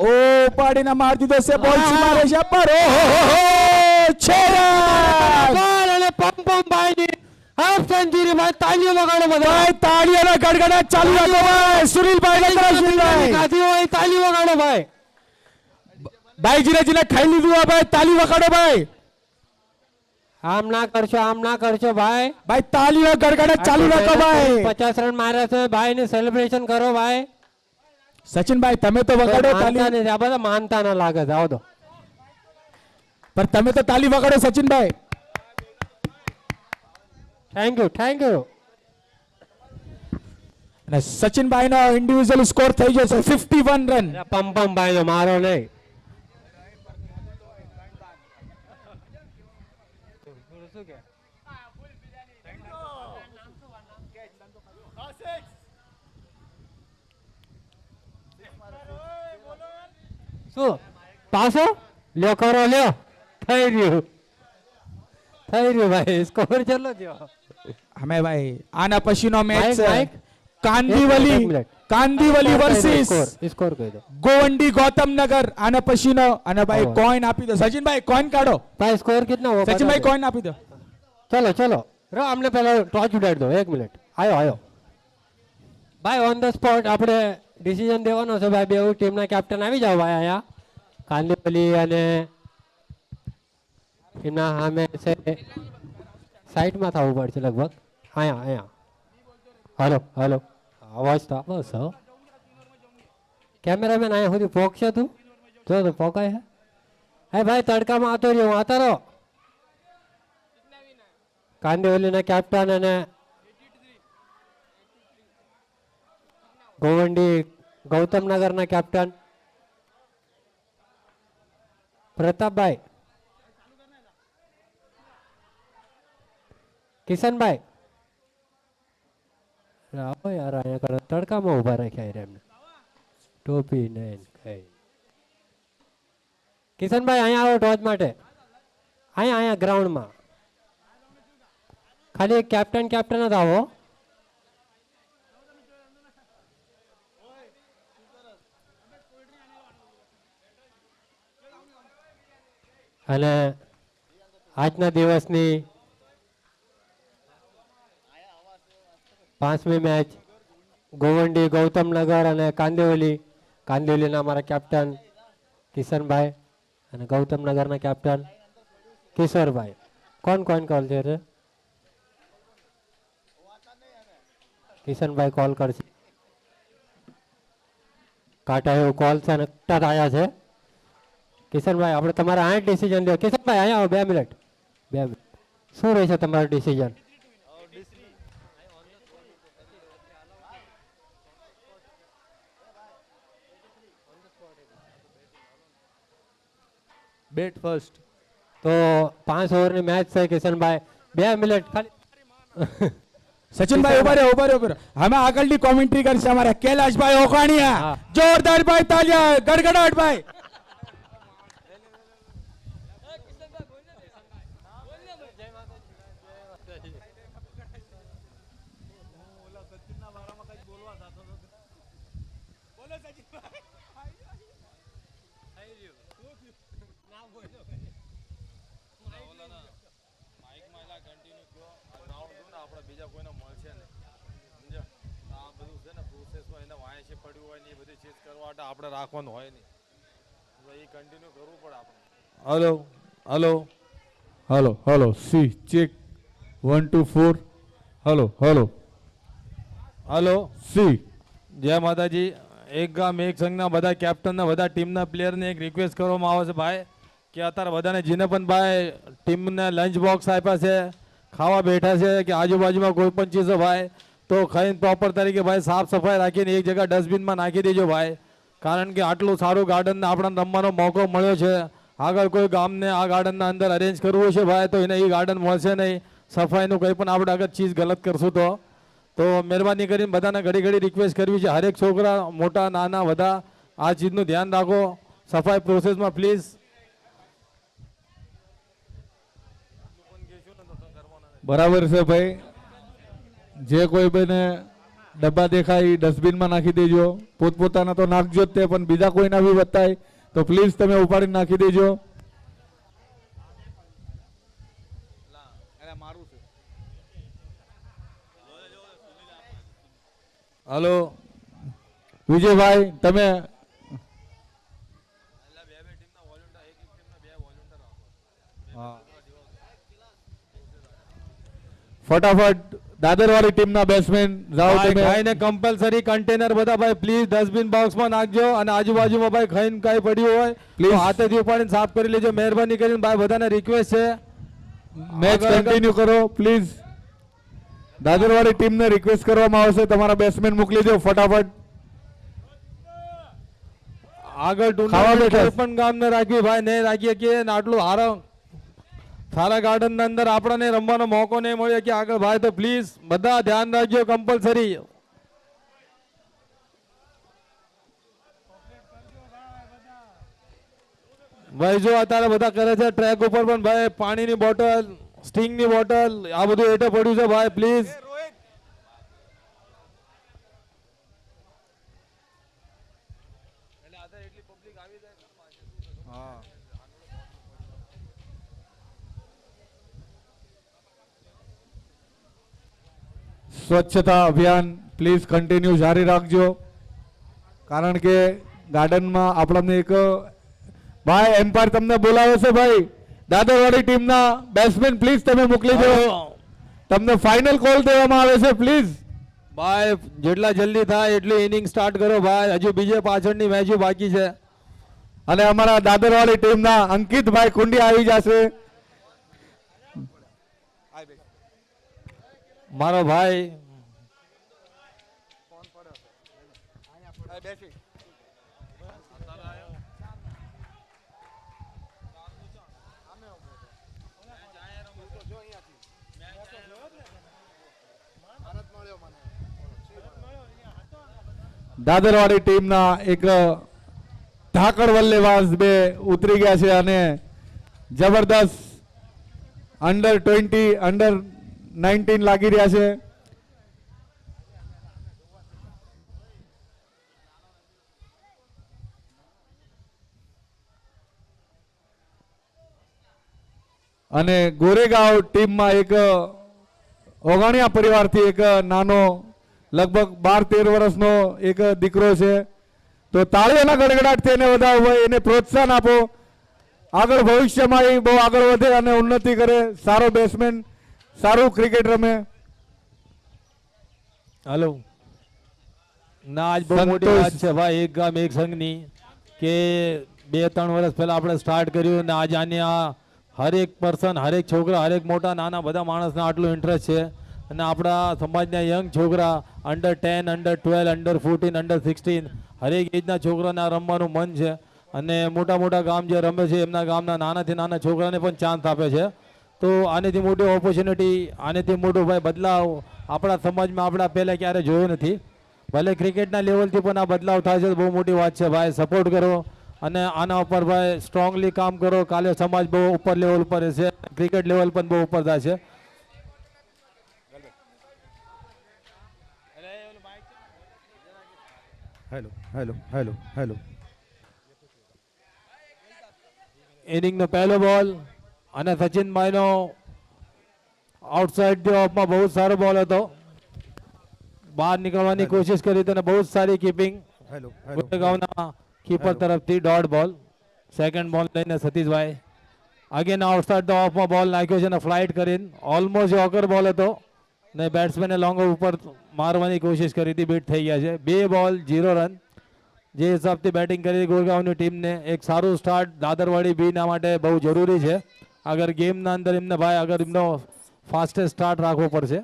ઓ પાડીને માર દીધો છે, બોલ મારે છે પર. ઓહો, 6 રન. બોલ અને પમપમભાઈ ની હાફ સેન્ચુરી ભાઈ. તાળીઓ વગાડો બધા ભાઈ, તાળીઓના ગડગડાટ ચાલુ રાખો ભાઈ. સુનિલભાઈ ને તરફથી કાઢી હોય તાળી વગાડો ભાઈ. ભાઈ જીને ખાઈ લીધું આ ભાઈ, તાળી વગાડો ભાઈ. આમ ના કરશો ભાઈ. ભાઈ તાળીઓ ગડગડાટ ચાલુ રાખો ભાઈ. 50 રન માર્યા છે ભાઈ ને સેલિબ્રેશન કરો ભાઈ. સચિનભાઈ તમે તો વગાડો તાળી. આ બધા માનતા ના લાગે છે, આવો તો. પણ તમે તો તાળી વગાડો સચિનભાઈ. Thank you. અને સચિનભાઈ નો ઇન્ડિવિજ્યુઅલ સ્કોર થઈ જશે 51 રન. પમ ભાઈ તો મારો નહીં. શું પાછો લ્યો કરો લ્યો થઈ રહ્યું ભાઈ સ્કોર કેટલો થયો અમે ભાઈ આના પછીનો મેચ માઇક, છે માઇક. કાંદીવલી એક વર્સિસ સ્કોર કહી દો ગોવંડી ગૌતમનગર આના પછીનો. અને ભાઈ હા. કોઈન આપી દો સચિનભાઈ, કોઈન કાઢો. ભાઈ સ્કોર કિतना हुआ સચિનભાઈ કોઈન આપી દો. चलो रो हमने पहले टॉर्च उડાડી દો 1 મિનિટ આયો ભાઈ ઓન ધ સ્પોટ આપણે ડિસિઝન દેવાનો છે ભાઈ. બે ટીમના કેપ્ટન આવી જાવ ભાઈ અહીંયા કાંદીવલી અને એના સામે છે સાઈડમાં થવું પડશે લગભગ અહીંયા હાલો અવાજ તો આવો છો કેમેરામેન અહીંયા સુધી પોકશે તું જો તો પોકાય હે ભાઈ તડકામાં આતો રહ્યો આતા રહો. કાંદીવલીના કેપ્ટન અને ગોવંડી ગૌતમનગરના કેપ્ટન પ્રતાપભાઈ, કિશનભાઈ આવો યાર અહીંયા કરે તડકામાં ઉભા રાખ્યા રે એમને ટોપી ને કઈ. કિશનભાઈ અહીંયા આવો ટોચ માટે અહીંયા ગ્રાઉન્ડમાં ખાલી એક કેપ્ટન જ આવો. અને આજના દિવસની 5મી મેચ ગોવંડી ગૌતમનગર અને કાંદીવલીના અમારા કેપ્ટન કિશનભાઈ અને ગૌતમનગરના કેપ્ટન કિશોરભાઈ. કોણ કોલ છે? કિશનભાઈ કોલ કરશે. કાંટા એવું કોલ છે અને કટ આવ્યા છે. કિશનભાઈ આપણે તમારા આ ડિસિઝન લ્યો. કિશનભાઈ અહીંયા આવો 2 મિનિટ શું રહેશે તમારું ડિસિઝન? બેટ ફર્સ્ટ. તો 5 ઓવરની મેચ છે કિશનભાઈ 2 મિનિટ ખાલી. સચિનભાઈ ઉભા રહ્યો. અમે આગળની કોમેન્ટ્રી કરશે અમારા કૈલાશભાઈ ઓકાણીયા. હા. જોરદાર ભાઈ તાલિયા ગડગડાટ ભાઈ. આપણે રાખવાનું હોય નહીં, એ કન્ટિન્યુ કરવું પડે આપણે. Hello C check 1 2 4 hello C. જય માતાજી. એક ગામ એક સંઘના બધા કેપ્ટનના બધા ટીમના પ્લેયરને એક રિક્વેસ્ટ કરવામાં આવે છે ભાઈ કે અત્યારે બધાને જેને પણ ભાઈ ટીમને લંચ બોક્સ આપ્યા છે, ખાવા બેઠા છે કે આજુબાજુમાં કોઈ પણ ચીજ ભાઈ તો ખાઈને પ્રોપર તરીકે ભાઈ સાફ સફાઈ રાખીને એક જગ્યા ડસ્ટબિનમાં નાખી દેજો ભાઈ. કારણ કે આટલું સારું ગાર્ડન આપણને રમવાનો મોકો મળ્યો છે. આગળ કોઈ ગામને આ ગાર્ડનના અંદર અરેન્જ કરવું છે ભાઈ તો એને એ ગાર્ડન મળશે નહીં. સફાઈનું કંઈ પણ આપણે આગળ ચીજ ગલત કરશું તો મહેરબાની કરીને બધાને ઘડી રિક્વેસ્ટ કરવી છે. હરેક છોકરા મોટા નાના બધા આ ચીજનું ધ્યાન રાખો સફાઈ પ્રોસેસમાં પ્લીઝ. બરાબર છે ભાઈ. જે કોઈ બને ડબ્બા દેખાય ડસ્ટબિનમાં નાખી દેજો. પોતપોતાના તો નાખજો જ તે, પણ બીજા કોઈના બી બતાય તો પ્લીઝ તમે ઉપાડીને નાખી દેજો. હલો વિજયભાઈ તમે ફટાફટ દાદરવાળી ટીમના બેટ્સમેન જાઓ તમે. ખાઈને કમ્પલસરી કન્ટેનર બધા ભાઈ પ્લીઝ ડસ્ટબિન બોક્સમાં નાખજો અને આજુબાજુમાં ભાઈ ખાઈને કાંઈ પડ્યું હોય પ્લીઝ હાથેથી ઉપાડીને સાફ કરી લેજો. મહેરબાની કરીને ભાઈ બધાને રિક્વેસ્ટ છે. મેચ કન્ટિન્યુ કરો પ્લીઝ. દાદરવાડી ટીમને રિક્વેસ્ટ કરવામાં આવશે તમારા બેટ્સમેન મોકલી દો ફટાફટ. આગળ ખાવા ટુર્નામેન્ટ બેઠા. કોઈ પણ કામ ન રાખવી ભાઈ, નહીં રાખીએ કે આટલું સારા ગાર્ડન ની અંદર આપણને રમવાનો મોકો નહીં મળ્યો કે આગળ ભાઈ, તો પ્લીઝ બધા ધ્યાન રાખજો કમ્પલસરી. ભાઈ જો અત્યારે બધા કરે છે ટ્રેક ઉપર પણ ભાઈ, પાણીની બોટલ, સ્ટિંગની બોટલ, આ બધું એટે પડ્યું છે ભાઈ, પ્લીઝ. સ્વચ્છતા અભિયાન પ્લીઝ કન્ટિન્યુ જારી રાખજો, કારણ કે ગાર્ડનમાં આપણને એક ભાઈ એમ્પાયર તમને બોલાવે છે ભાઈ. દાદરવાડી ટીમના બેટ્સમેન પ્લીઝ તમે મોકલી દો, તમને ફાઇનલ કોલ દેવામાં આવે છે પ્લીઝ. ભાઈ જેટલા જલ્દી થાય એટલી ઇનિંગ સ્ટાર્ટ કરો ભાઈ, હજુ બીજે પાછળની મેચો બાકી છે. અને અમારા દાદરવાડી ટીમના અંકિતભાઈ કુંડી આવી જશે. મારો ભાઈ દાદરવાડી ટીમના એક ધાકડ વલ્લેબાજ બે ઉતરી ગયા છે અને જબરદસ્ત અંડર 20 અંડર 19 લાગી રહ્યા છે. અને ગોરેગાંવ ટીમમાં એક ઓગાણિયા પરિવારથી એક નાનો લગભગ 12-13 વર્ષનો એક દીકરો છે, તો તાળીઓના ગડગડાટથી એને વધાવો, એને પ્રોત્સાહન આપો, આગળ ભવિષ્યમાં એ બહુ આગળ વધે અને ઉન્નતિ કરે, સારો બેટ્સમેન, સારું ક્રિકેટ રમે. હલો ના, આજ બહુ મોટી વાત છે ભાઈ, એક ગામ એક સંઘની, કે 2-3 વર્ષ પહેલા આપણે સ્ટાર્ટ કર્યું ને આજે આની આ હરેક પર્સન, હરેક છોકરા, હરેક મોટા નાના બધા માણસને આટલું ઇન્ટરેસ્ટ છે. અને આપણા સમાજના યંગ છોકરા અંડર 10, અંડર 12, અંડર 14, અંડર 16 હરેક એજના છોકરાને આ રમવાનું મન છે. અને મોટા મોટા ગામ જે રમે છે એમના ગામના નાનાથી નાના છોકરાને પણ ચાન્સ આપે છે. તો આનેથી મોટી ઓપોર્ચ્યુનિટી, આનેથી મોટો ભાઈ બદલાવ આપણા સમાજમાં આપણે પહેલાં ક્યારે જોયો નથી. ભલે ક્રિકેટના લેવલથી પણ આ બદલાવ થાય છે, બહુ મોટી વાત છે ભાઈ. સપોર્ટ કરો અને આના ઉપર ભાઈ સ્ટ્રોંગલી કામ કરો. કાલે સમાજ બહુ ઉપર લેવલ ઉપર રહેશે, ક્રિકેટ લેવલ પણ બહુ ઉપર થાય છે. હેલો હેલો હેલો હેલો ઇનિંગનો પહેલો બોલ અને સચિનભાઈનો આઉટસાઇડ ધી ઓફમાં બહુ સારો બોલ હતો, બહાર નીકળવાની કોશિશ કરી તો બહુ સારી કીપિંગ હેલો ગોરેગાંવના કીપર તરફથી. ડોટ બોલ, સેકન્ડ બોલ લઈને સતીશભાઈ અગેન આઉટસાઇડ ધ ઓફમાં બોલ નાખ્યો છે અને ફ્લાઇટ કરીને ઓલમોસ્ટ યોકર બોલ હતો ને બેટ્સમેને લોંગ ઉપર મારવાની કોશિશ કરી હતી, બીટ થઈ ગયા છે. 2 બોલ 0 રન જે હિસાબથી બેટિંગ કરી ગોરેગાંવની ટીમને. એક સારું સ્ટાર્ટ દાદરવાડી બીના માટે બહુ જરૂરી છે. અગર ગેમના અંદર એમને ભાઈ અગર એમનો ફાસ્ટેસ્ટ સ્ટાર્ટ રાખવો પડશે,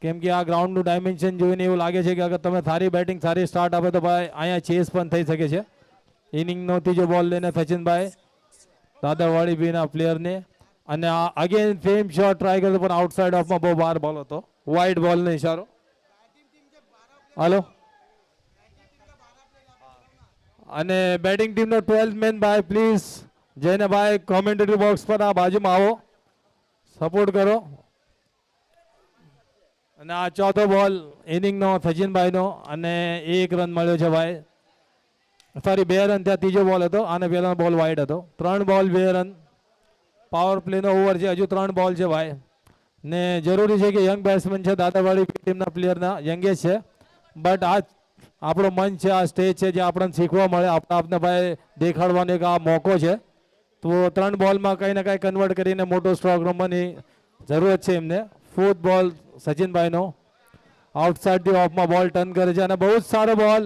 કેમ કે આ ગ્રાઉન્ડનું ડાયમેન્શન જોઈને એવું લાગે છે કે અગર તમે સારી બેટિંગ, સારી સ્ટાર્ટ આપે તો ભાઈ અહીંયા ચેસ પણ થઈ શકે છે. ઇનિંગનો ત્રીજો બોલ લઈને સચિનભાઈ દાદરવાડી બીના પ્લેયરને, અને અગેન સેમ શોટ ટ્રાય કર્યો પણ આઉટસાઇડ ઓફમાં બહુ બાર બોલ હતો, વાઇડ બોલનો ઇશારો. હાલો, અને બેટિંગ ટીમનો 12th મેન ભાઈ પ્લીઝ જઈને ભાઈ કોમેન્ટરી બોક્સ પર આ બાજુમાં આવો, સપોર્ટ કરો. અને આ ચોથો બોલ ઇનિંગનો સચિનભાઈનો અને 1 રન મળ્યો છે ભાઈ. સોરી 2 રન થયા, ત્રીજો બોલ હતો અને પહેલાનો બોલ વાઇડ હતો. 3 બોલ 2 રન, પાવર પ્લેનો ઓવર છે, હજુ 3 બોલ છે ભાઈ. ને જરૂરી છે કે યંગ બેટ્સમેન છે દાદરવાડી ટીમના પ્લેયરના, યંગેસ્ટ છે, બટ આ આપણો મંચ છે, આ સ્ટેજ છે જે આપણને શીખવા મળે, આપને ભાઈ દેખાડવાનો એક આ મોકો છે. તો 3 બોલમાં કંઈ ને કંઈ કન્વર્ટ કરીને મોટો સ્ટ્રોક રમવાની જરૂરત છે એમને. 4th બોલ સચિનભાઈનો આઉટસાઇડ ધી ઓફમાં બોલ ટર્ન કરે છે અને બહુ જ સારો બોલ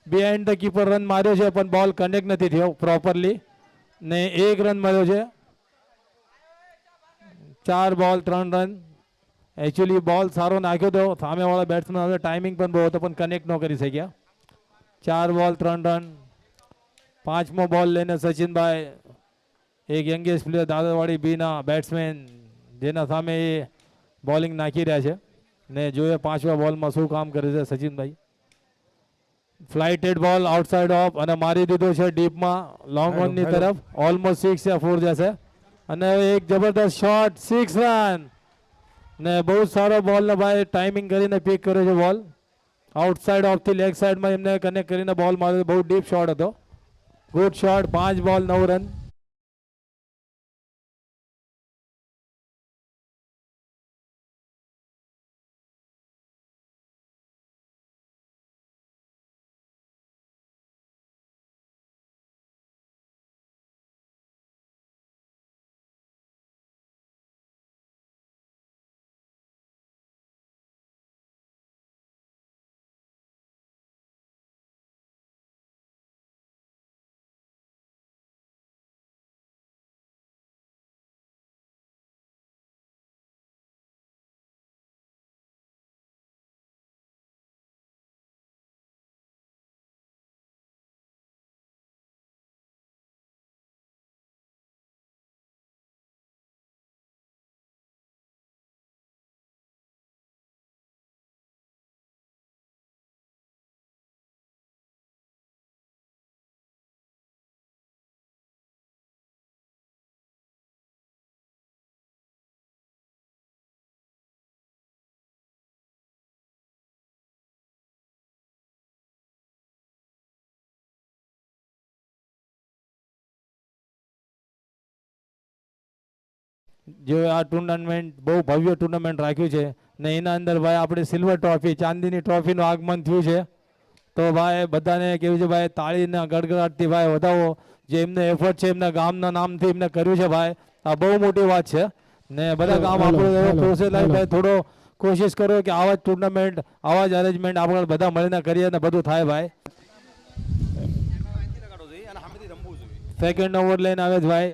બિહાઇન્ડ ધ કીપર રન માર્યો છે, પણ બોલ કનેક્ટ નથી થયો પ્રોપરલી ને 1 રન મળ્યો છે. 4 બોલ 3 રન. એકચ્યુઅલી બોલ સારો નાખ્યો હતો સામેવાળા બેટ્સમેન હવે ટાઈમિંગ પણ બહુ હતો પણ કનેક્ટ ન કરી શક્યા. 4 બોલ 3 રન. 5મો બોલ લઈને સચિનભાઈ એક યંગેસ્ટ પ્લેયર દાદરવાડી બીના બેટ્સમેન જેના સામે એ બોલિંગ નાખી રહ્યા છે ને જોઈએ 5મા બોલમાં શું કામ કરે છે સચિનભાઈ. ફ્લાઇટેડ બોલ આઉટસાઇડ ઓફ અને મારી દીધો છે ડીપમાં લોંગ ઓનની તરફ. ઓલમોસ્ટ 6 યા 4 જશે અને હવે એક જબરદસ્ત શોટ 6 રન ને બહુ સારો બોલ ને ભાઈ ટાઈમિંગ કરીને પીક કર્યો છે બોલ. આઉટસાઇડ ઓફ થી લેગ સાઈડમાં એમને કનેક્ટ કરીને બોલ માર્યો. બહુ ડીપ શોટ હતો. Good shot. 5 ball 9 run. જે આ ટુર્નામેન્ટ બહુ ભવ્ય ટુર્નામેન્ટ રાખ્યું છે ને એના અંદર ભાઈ આપણે સિલ્વર ટ્રોફી ચાંદીની ટ્રોફીનું આગમન થયું છે તો ભાઈ બધાને કેવું છે ભાઈ તાળીના ગડગડાટથી ભાઈ વધાવો. જે એમને એફર્ટ છે એમના ગામના નામથી એમને કર્યું છે ભાઈ આ બહુ મોટી વાત છે ને બધા ગામ આપણું પ્રોસેસ લાઈફ ભાઈ થોડો કોશિશ કરો કે આવા જ ટુર્નામેન્ટ આવા જ અરેન્જમેન્ટ આપણે બધા મળીને કરીએ ને બધું થાય ભાઈ. સેકન્ડ ઓવર લઈને આવે છે ભાઈ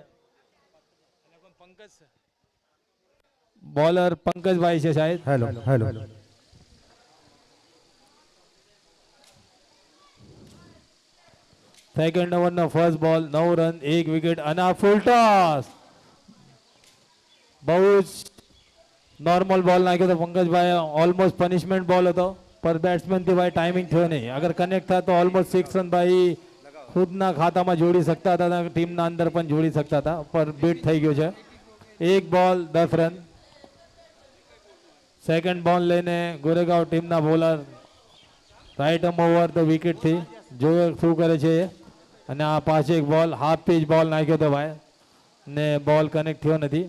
બોલર પંકજભાઈ છે શાયદ. હેલો હેલો સેકન્ડ ઓવરનો ફર્સ્ટ બોલ 9 રન 1 વિકેટ અને આ ફૂલ ટોસ બહુ જ નોર્મલ બોલ નાખ્યો હતો પંકજભાઈ. ઓલમોસ્ટ પનિશમેન્ટ બોલ હતો પર બેટ્સમેનથી ભાઈ ટાઈમિંગ થયો નહીં. અગર કનેક્ટ થાય તો ઓલમોસ્ટ 6 રન ભાઈ ખુદના ખાતામાં જોડી શકતા હતા ટીમના અંદર પણ જોડી શકતા હતા પર બીટ થઈ ગયો છે. 1 બોલ 10 રન. સેકન્ડ બોલ લઈને ગોરેગાંવ ટીમના બોલર રાઈટ આર્મ ઓવર તો વિકેટથી જોયો શું કરે છે અને આ પાછી એક બોલ હાફ પીચ બોલ નાખ્યો હતો ભાઈ ને બોલ કનેક્ટ થયો નથી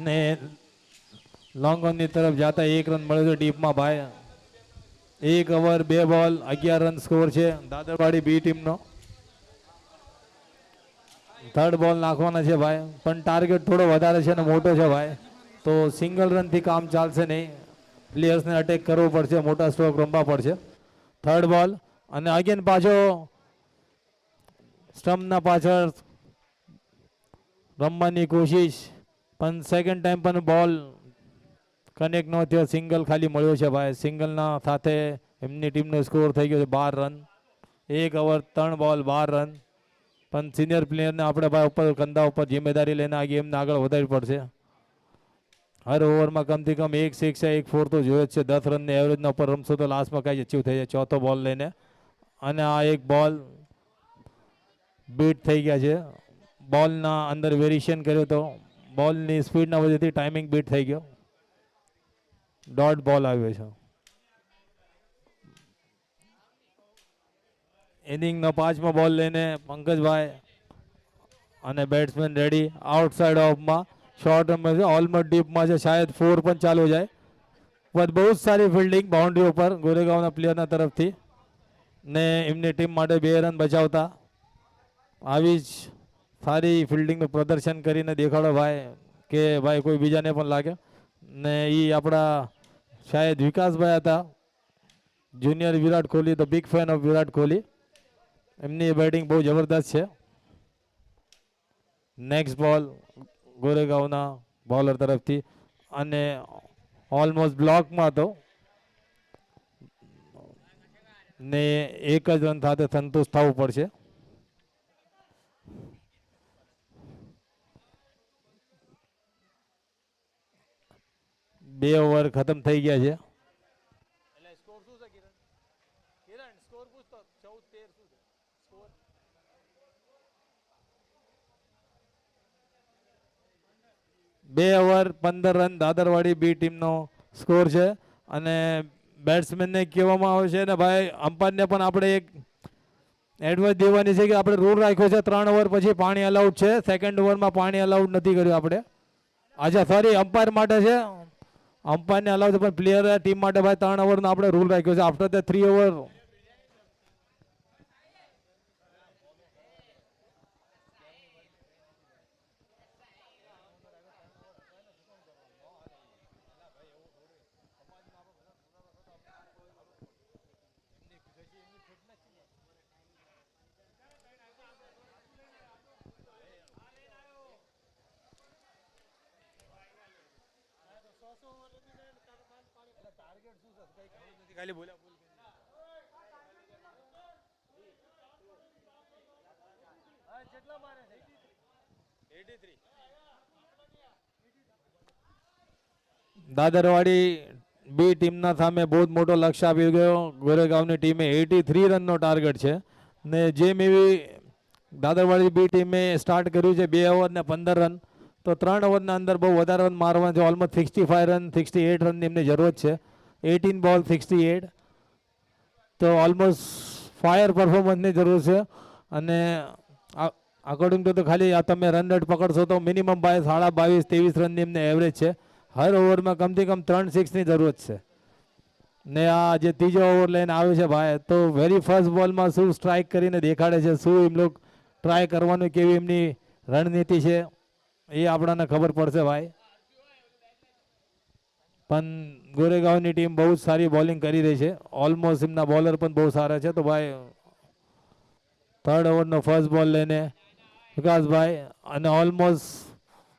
ને લોંગ ઓનની તરફ જતા 1 રન મળ્યો હતો ડીપમાં ભાઈ. 1 ઓવર 2 બોલ 11 રન સ્કોર છે દાદરવાડી બી ટીમનો. થર્ડ બોલ નાખવાના છે ભાઈ પણ ટાર્ગેટ થોડો વધારે છે ને મોટો છે ભાઈ તો સિંગલ રનથી કામ ચાલશે નહીં. પ્લેયર્સને અટેક કરવો પડશે મોટા સ્ટ્રોક રમવા પડશે. થર્ડ બોલ અને અગેન પાછો સ્ટમ્પના પાછળ રમવાની કોશિશ પણ સેકન્ડ ટાઈમ પણ બોલ કનેક્ટ ન થયો. સિંગલ ખાલી મળ્યો છે ભાઈ. સિંગલના સાથે એમની ટીમનો સ્કોર થઈ ગયો છે 12 રન. 1 ઓવર 3 બોલ 12 રન પણ સિનિયર પ્લેયરને આપણે ભાઈ ઉપર કંધા ઉપર જિમ્મેદારી લઈને આ ગેમને આગળ વધારવી પડશે. હર ઓવરમાં કમથી કમ 1 6 1 4 તો જોઈએ જ છે. 10 રનની એવરેજના ઉપર રમશો તો લાસ્ટમાં કાંઈ અચીવ થઈ જાય. ચોથો બોલ લઈને અને આ એક બોલ બીટ થઈ ગયા છે. બોલના અંદર વેરિએશન કર્યો તો બોલની સ્પીડના વજહથી ટાઈમિંગ બીટ થઈ ગયો. ડોટ બોલ આવ્યો છે. ઇનિંગનો 5મો બોલ લઈને પંકજભાઈ અને બેટ્સમેન રેડી. આઉટસાઇડ ઓફમાં શોર્ટ રમે છે ઓલમોસ્ટ ડીપમાં છે શાયદ 4 પણ ચાલુ જાય પણ બહુ જ સારી ફિલ્ડિંગ બાઉન્ડ્રી ઉપર ગોરેગાંવના પ્લેયરના તરફથી ને એમની ટીમ માટે 2 રન બચાવતા આવી જ સારી ફિલ્ડિંગનું પ્રદર્શન કરીને દેખાડો ભાઈ કે ભાઈ કોઈ બીજાને પણ લાગે ને એ આપણા શાયદ વિકાસભાઈ હતા junior Virat Kohli the big fan of Virat Kohli. એમની બેટિંગ બહુ જબરદસ્ત છે. નેક્સ્ટ બોલ ગોરેગાંવના બોલર તરફથી અને ઓલમોસ્ટ બ્લોકમાં હતો ને એક જ રન સાથે સંતુષ્ટ થવું પડશે. બે ઓવર ખતમ થઈ ગયા છે. બે ઓવર 15 રન દાદરવાડી બી ટીમનો સ્કોર છે અને બેટ્સમેનને કહેવામાં આવે છે ને ભાઈ અમ્પાયરને પણ આપણે એક એડવાઇસ દેવાની છે કે આપણે રૂલ રાખ્યો છે 3 ઓવર પછી પાણી અલાઉડ છે. સેકન્ડ ઓવરમાં પાણી અલાઉડ નથી કર્યું આપણે. અચ્છા સોરી અમ્પાયર માટે છે, અમ્પાયરને અલાઉડ છે પણ પ્લેયર ટીમ માટે ભાઈ 3 ઓવરનો આપણે રૂલ રાખ્યો છે. આફ્ટર ધ 3 ઓવર દાદરવાડી બી ટીમના સામે બહુ જ મોટો લક્ષ્ય આપી ગયો. ગોરેગાંવની ટીમે 83 રનનો ટાર્ગેટ છે ને જેમ એવી દાદરવાડી બી ટીમે સ્ટાર્ટ કર્યું છે 2 ઓવર ને 15 રન, તો 3 ઓવરના અંદર બહુ વધારે રન મારવા છે. ઓલમોસ્ટ 65 રન 68 રનની એમની જરૂરત છે. 18 બોલ 68, તો ઓલમોસ્ટ ફાયર પરફોર્મન્સની જરૂર છે. અને અકોર્ડિંગ ટુ તો ખાલી આ તમે રન રેટ પકડશો તો મિનિમમ 22-23 રનની એમને એવરેજ છે. હર ઓવરમાં કમથી કમ 3 સિક્સની જરૂરત છે. ને આ જે ત્રીજો ઓવર લઈને આવ્યો છે ભાઈ, તો વેરી ફર્સ્ટ બોલમાં શું સ્ટ્રાઇક કરીને દેખાડે છે, શું એમ લોકો ટ્રાય કરવાનું, કેવી એમની રણનીતિ છે એ આપણને ખબર પડશે ભાઈ. પણ ગોરેગાંવની ટીમ બહુ જ સારી બોલિંગ કરી રહી છે. ઓલમોસ્ટ એમના બોલર પણ બહુ સારા છે. તો ભાઈ 3rd ઓવરનો ફર્સ્ટ બોલ લઈને વિકાસભાઈ, અને ઓલમોસ્ટ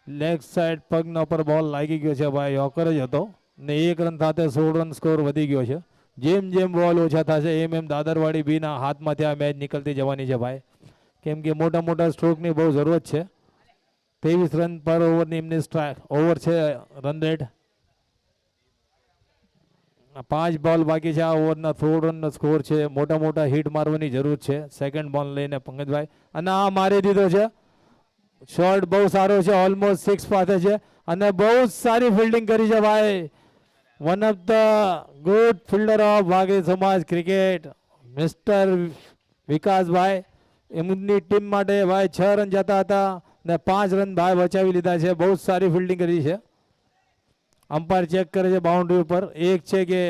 લેગ સાઈડ પગના ઉપર બોલ લાગી ગયો છે ભાઈ, યોકર જ હતો ને 1 રન સાથે 16 રન સ્કોર વધી ગયો છે. જેમ જેમ બોલ ઓછા થશે એમ એમ દાદરવાડી બીના હાથમાંથી આ મેચ નીકળતી જવાની છે ભાઈ, કેમ કે મોટા મોટા સ્ટ્રોકની બહુ જરૂરત છે. 23 રન પર ઓવરની એમની સ્ટ્રાઇક ઓવર છે રન રેટ. 5 બોલ બાકી છે આ ઓવરના, 16 રનનો સ્કોર છે. મોટા મોટા હિટ મારવાની જરૂર છે. સેકન્ડ બોલ લઈને પંકજભાઈ, અને આ મારી દીધો છે. શોટ બહુ સારો છે, ઓલમોસ્ટ 6 પાસે છે અને બહુ જ સારી ફિલ્ડિંગ કરી છે ભાઈ. One of the good fielder of Vagheri સમાજ ક્રિકેટ મિસ્ટર વિકાસભાઈ. એમની ટીમ માટે ભાઈ 6 રન જતા હતા ને 5 રન ભાઈ બચાવી લીધા છે. બહુ જ સારી ફિલ્ડિંગ કરી છે. અમ્પાયર ચેક કરે છે બાઉન્ડ્રી ઉપર. એક છે કે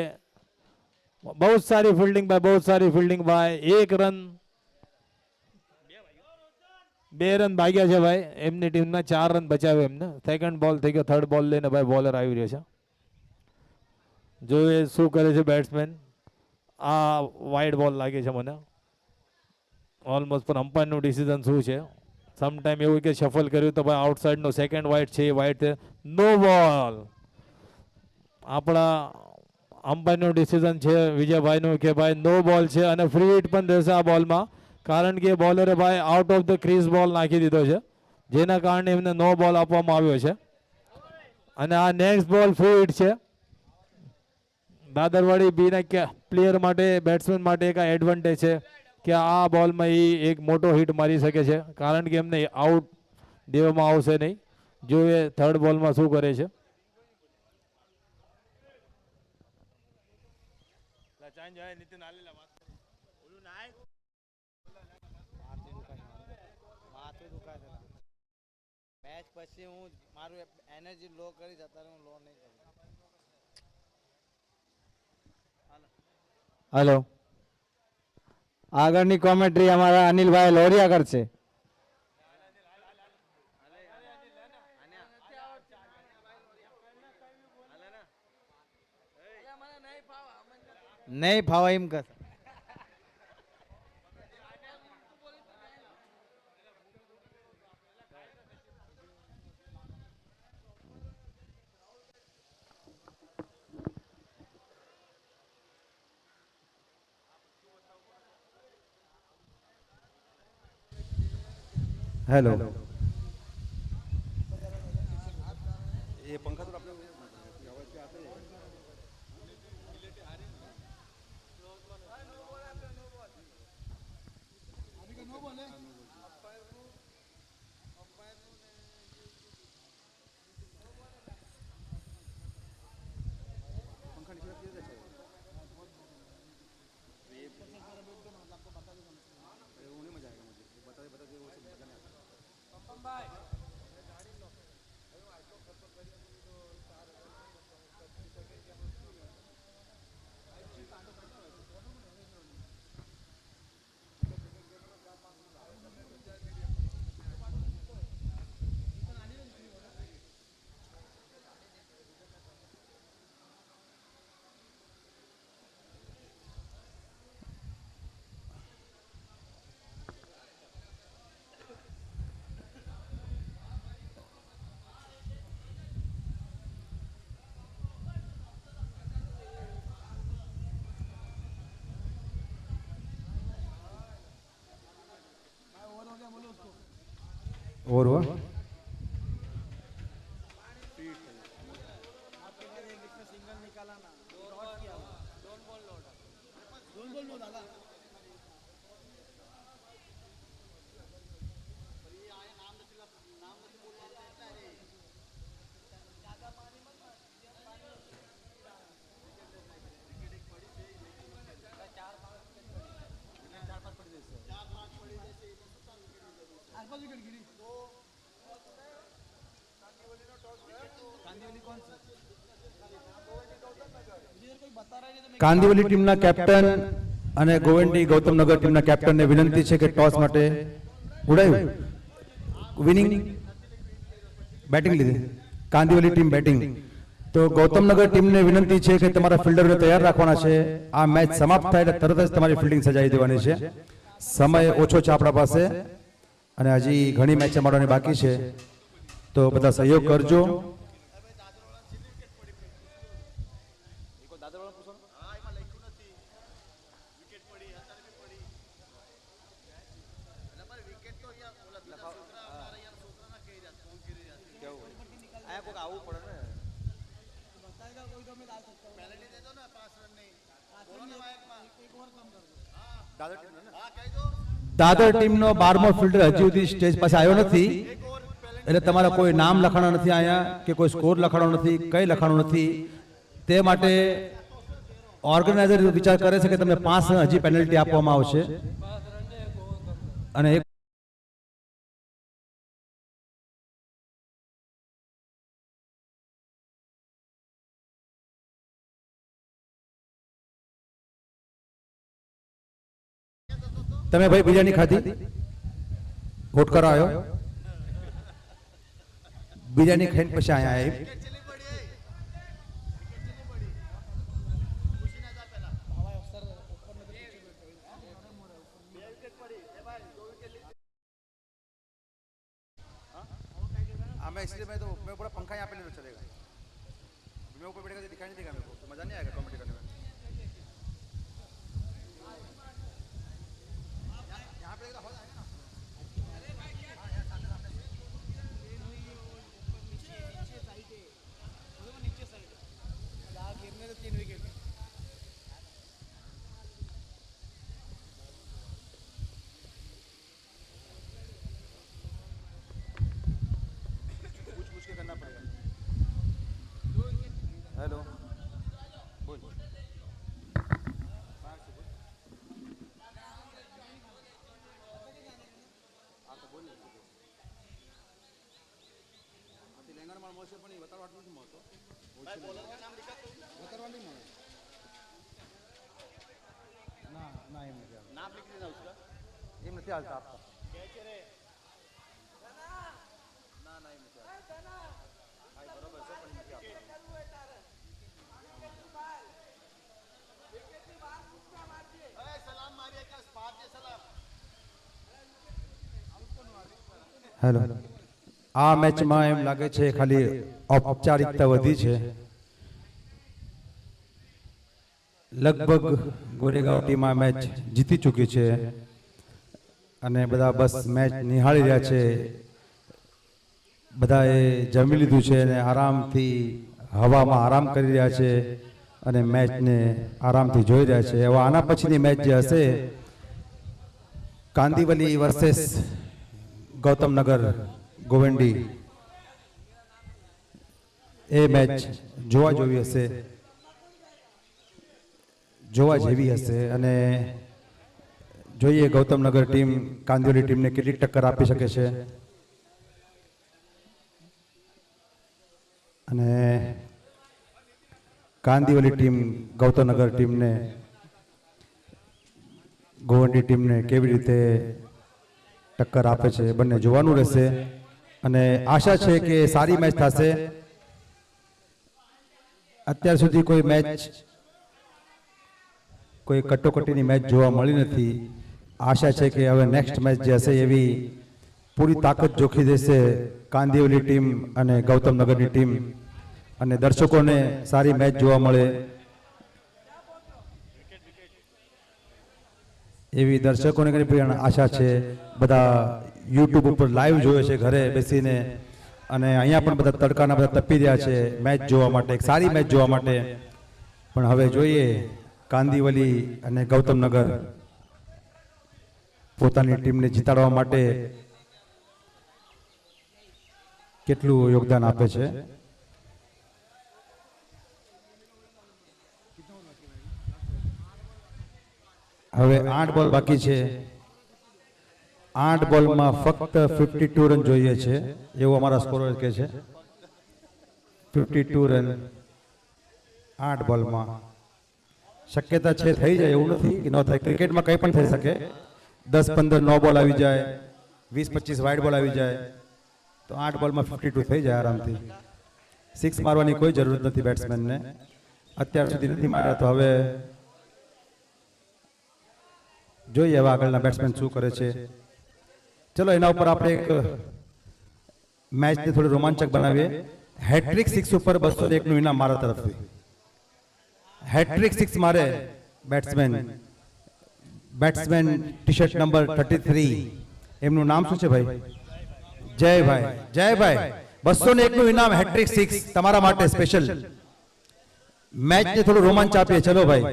બહુ જ સારી ફિલ્ડિંગ ભાઈ, બહુ જ સારી ફિલ્ડિંગ ભાઈ. 1 રન 2 રન ભાગ્યા છે ભાઈ એમની ટીમના. 4 રન બચાવ્યા એમને. સેકન્ડ બોલ થઈ ગયો, થર્ડ બોલ લઈને ભાઈ બોલર આવી રહ્યો છે. જોઈએ શું કરે છે બેટ્સમેન. આ વાઇડ બોલ લાગે છે મને ઓલમોસ્ટ, પણ અમ્પાયરનું ડિસિઝન શું છે. સમટાઈમ એવું કે શફલ કર્યું તો ભાઈ આઉટસાઇડનો સેકન્ડ વાઇડ છે એ વાઇડ છે. નો બોલ. આપણા અમ્પાયરનું ડિસિઝન છે વિજયભાઈનું કે ભાઈ નો બોલ છે અને ફ્રી હિટ પણ રહેશે આ બોલમાં, કારણ કે બોલરે ભાઈ આઉટ ઓફ ધ ક્રીઝ બોલ નાખી દીધો છે, જેના કારણે એમને નો બોલ આપવામાં આવ્યો છે. અને આ નેક્સ્ટ બોલ ફ્રી હિટ છે. દાદરવાડી બીના પ્લેયર માટે, બેટ્સમેન માટે એક એડવાન્ટેજ છે કે આ બોલમાં એ એક મોટો હિટ મારી શકે છે, કારણ કે એમને આઉટ દેવામાં આવશે નહીં. જોઈએ થર્ડ બોલમાં શું કરે છે. મેચ પછી હું મારું એનર્જી લો કરીશ, અત્યારે હું લો નહીં કરું. हेलो, આગળની કોમેન્ટ્રી અમારા અનિલભાઈ લોરિયા કરશે. નહીં ફાવા એમ કર. हेलो और हुआ કાંદિવલી ટીમના કેપ્ટન અને ગોવંડી ગૌતમનગર ટીમના કેપ્ટનને વિનંતી છે કે ટોસ માટે ઉડાયું વિનિંગ બેટિંગ લીધી કાંદિવલી ટીમ બેટિંગ તો ગૌતમનગર ટીમને વિનંતી છે કે તમારા ફિલ્ડરને તૈયાર રાખવાના છે આ મેચ સમાપ્ત થાય એટલે તરત જ તમારી ફિલ્ડિંગ સજાવી દેવાની છે સમય ઓછો છે આપણા પાસે અને હજી ઘણી મેચ રમાડવાની બાકી છે તો બધા સહયોગ કરજો દાદર ટીમનો 12મો ફિલ્ડર હજી સુધી સ્ટેજ પાસે આવ્યો નથી એટલે તમારા કોઈ નામ લખાણો નથી અહીંયા કે કોઈ સ્કોર લખાણો નથી કઈ લખાણો નથી તે માટે ઓર્ગેનાઇઝર વિચાર કરે છે કે તમને 5 રન હજી પેનલ્ટી આપવામાં આવશે અને તમે ભાઈ બિરયાની ખાધી વોટ કરો આવ્યો બિરયાની ખાઈને પછી અહીંયા આવી मैं इसलिए मैं तो मैं पूरा पंखा यहाँ पे ले चलेगा मैं ऊपर बैठेगा दिखाई नहीं देगा मेरे को तो मजा नहीं आएगा कॉमेडी करने में यहाँ पे हो जाएगा ना नीचे साइड गिरने से 3 विकेट करना पड़ेगा हेलो बोल तेलंगाना में मोसे पण बतावा वाटलं नाही मोतो भाई बॉलर का नाम लिखा बतावा नहीं मला ना नाही म्हणजे नाम लिख देना उसका ये નથી હાલતા આપતા कैच रे ना नहीं मुझे भाई बरोबर से पण નથી આપતા अरे सलाम मारिए का स्पाट जे सलाम हेलो આ મેચમાં એમ લાગે છે ખાલી ઔપચારિકતા વધી છે લગભગ ગોરેગાંવ ટીમ આ મેચ જીતી ચૂકી છે અને બધા બસ મેચ નિહાળી રહ્યા છે. બધાએ જમી લીધું છે અને આરામથી હવામાં આરામ કરી રહ્યા છે અને મેચને આરામથી જોઈ રહ્યા છે. હવે આના પછીની મેચ જે હશે કાંદિવલી વર્સેસ ગૌતમનગર ગોવંડી, એ મેચ જોવા જેવી હશે અને જોઈએ ગૌતમનગર ટીમ કાંદિવલી ટીમને કેટલી ટક્કર આપી શકે છે. અને કાંદિવલી ટીમ ગૌતમનગર ટીમને ગોવંડી ટીમને કેવી રીતે ટક્કર આપે છે બંને જોવાનું રહેશે. અને આશા છે કે સારી મેચ થશે. અત્યાર સુધી કોઈ કટોકટીની મેચ જોવા મળી નથી. આશા છે કે હવે નેક્સ્ટ મેચ જે હશે એવી પૂરી તાકાત જોખી દેશે કાંદિવલી ટીમ અને ગૌતમનગરની ટીમ, અને દર્શકોને સારી મેચ જોવા મળે એવી દર્શકોને પણ આશા છે. બધા યુટ્યુબ ઉપર લાઈવ જોવે છે ઘરે બેસીને, અને અહીંયા પણ બધા તડકાના બધા તપી રહ્યા છે મેચ જોવા માટે, એક સારી મેચ જોવા માટે. પણ હવે જોઈએ કાંદિવલી અને ગૌતમનગર પોતાની ટીમને જીતાડવા માટે કેટલું યોગદાન આપે છે. હવે 8 બોલ બાકી છે. 8 બોલમાં ફક્ત 52 રન જોઈએ છે એવું અમારા સ્કોરર કહે છે. 52 રન 8 બોલમાં શક્યતા છે, થઈ જાય એવું નથી કે ન થાય. ક્રિકેટમાં કંઈ પણ થઈ શકે. 10-15 નો બોલ આવી જાય, 20-25 વાઇડ બોલ આવી જાય તો 8 બોલમાં 52 થઈ જાય આરામથી. 6 મારવાની કોઈ જરૂર નથી બેટ્સમેનને. અત્યાર સુધી નથી માર્યા તો હવે જોઈએ હવે આગળના બેટ્સમેન શું કરે છે. ચલો એના ઉપર આપણે એક મેચને થોડી રોમાંચક બનાવીએ. હેટ્રિક 6 ઉપર 201 નું ઇનામ મારા તરફથી. હેટ્રિક 6 મારે બેટ્સમેન ટી-શર્ટ નંબર 33, એમનું નામ શું છે ભાઈ? જયભાઈ 201 નું ઇનામ હેટ્રિક 6 તમારા માટે સ્પેશિયલ. મેચને થોડું રોમાંચ આપીએ. ચલો ભાઈ.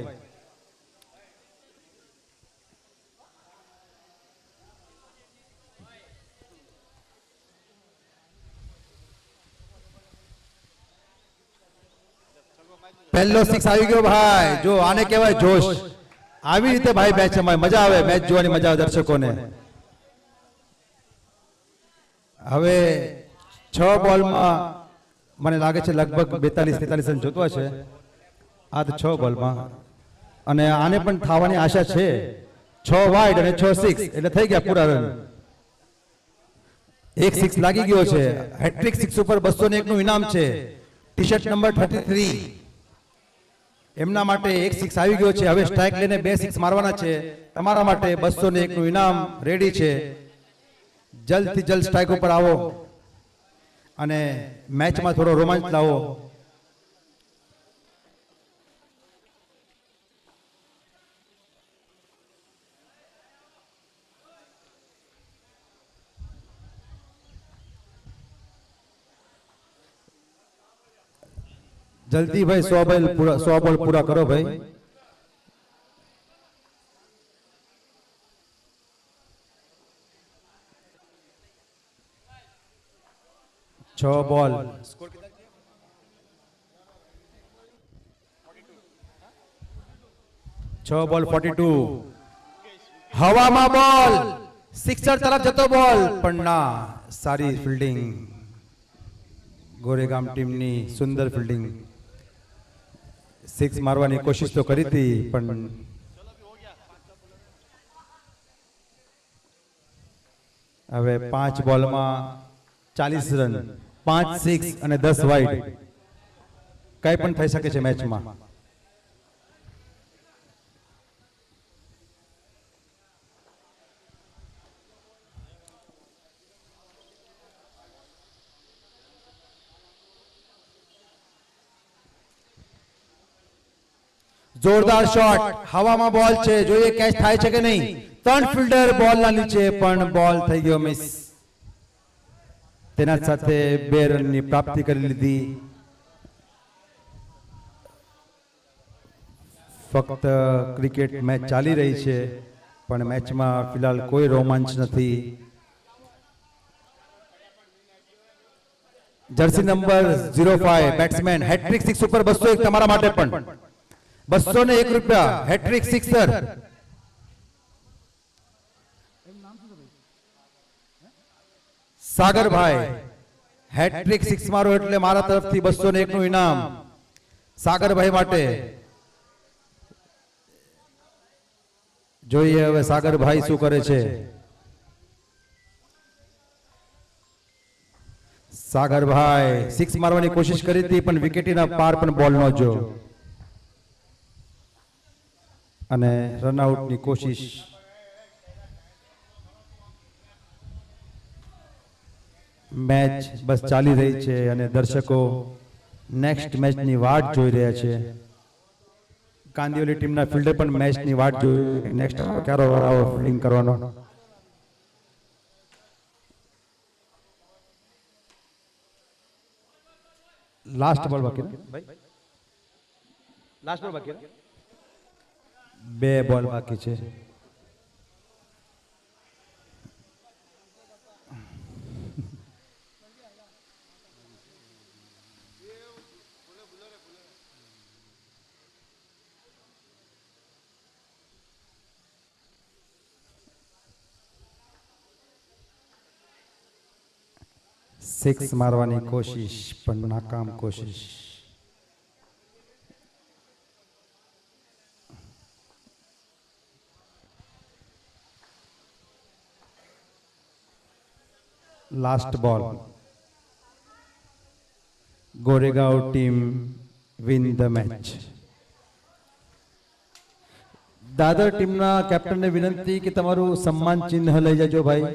પહેલો 6 આવી ગયો ભાઈ. જો આને કહેવાય જોશ. આવી રીતે ભાઈ મેચ મજા આવે, મેચ જોવાની મજા આવે દર્શકોને. હવે 6 બોલમાં મને લાગે છે લગભગ 42-43 રન જોતવા છે આ તો 6 બોલમાં, અને આને પણ થવાની આશા છે. 6 વાઇડ અને 6 સિક્સ એટલે થઈ ગયા પૂરા રન. એક 6 લાગી ગયો છે. હેટ્રિક 6 ઉપર 201 નું ઇનામ છે. ટી-શર્ટ નંબર 33 એમના માટે એક 6 આવી ગયો છે. હવે સ્ટ્રાઇક લઈને 2 6 મારવાના છે. તમારા માટે 201 નું ઇનામ રેડી છે. જલ્દથી જલ્દ સ્ટ્રાઇક ઉપર આવો અને મેચમાં થોડો રોમાંચ લાવો. જલ્દી ભાઈ 100 બોલ પૂરા કરો ભાઈ. છ બોલ 42. હવામાં બોલ સિક્સર તરફ જતો બોલ પણ ના. સારી ફિલ્ડિંગ ગોરેગામ ટીમની, સુંદર ફિલ્ડિંગ. 6 મારવાની કોશિશ તો કરી હતી પણ હવે 5 બોલમાં 40 રન, 5 6 અને 10 વાઇડ. કઈ પણ થઈ શકે છે મેચમાં. જોરદાર શોટ, હવામાં બોલ છે, જોઈએ કેચ થાય છે કે નહીં. ત્રણ ફિલ્ડર બોલના નીચે પણ બોલ થઈ ગયો મિસ. તેના સાથે 2 રનની પ્રાપ્તિ કરી લીધી. ફક્ત ક્રિકેટ મેચ ચાલી રહી છે પણ મેચમાં ફિલહાલ કોઈ રોમાંચ નથી. જર્સી નંબર 05 બેટ્સમેન હેટ્રિક 6 ઉપર 201 તમારા માટે પણ 201 રૂપિયા હેટ્રિક સિક્સર. સાગરભાઈ હેટ્રિક 6 મારો એટલે મારા તરફથી 201 નું ઇનામ સાગરભાઈ માટે. જોઈએ હવે સાગરભાઈ શું કરે છે. સાગરભાઈ 6 મારવાની કોશિશ કરી હતી પણ વિકેટના પાર પણ બોલ નો જો અને રનઆઉટની કોશિશ. મેચ બસ ચાલી રહી છે અને દર્શકો નેક્સ્ટ મેચની વાટ જોઈ રહ્યા છે. કાંદિવલી ટીમના ફિલ્ડર પણ મેચની વાટ જોઈ નેક્સ્ટ ક્યારે આવો ફિલ્ડિંગ કરવાનો. લાસ્ટ બોલ બાકી ભાઈ, લાસ્ટ બોલ બાકી, 2 બોલ બાકી છે. સિક્સ મારવાની કોશિશ પણ નાકામ કોશિશ. Last ball. Goregaon team win the match. Dadar ટીમના કેપ્ટનને વિનંતી કે તમારું સન્માન ચિહ્ન લઈ જજો ભાઈ.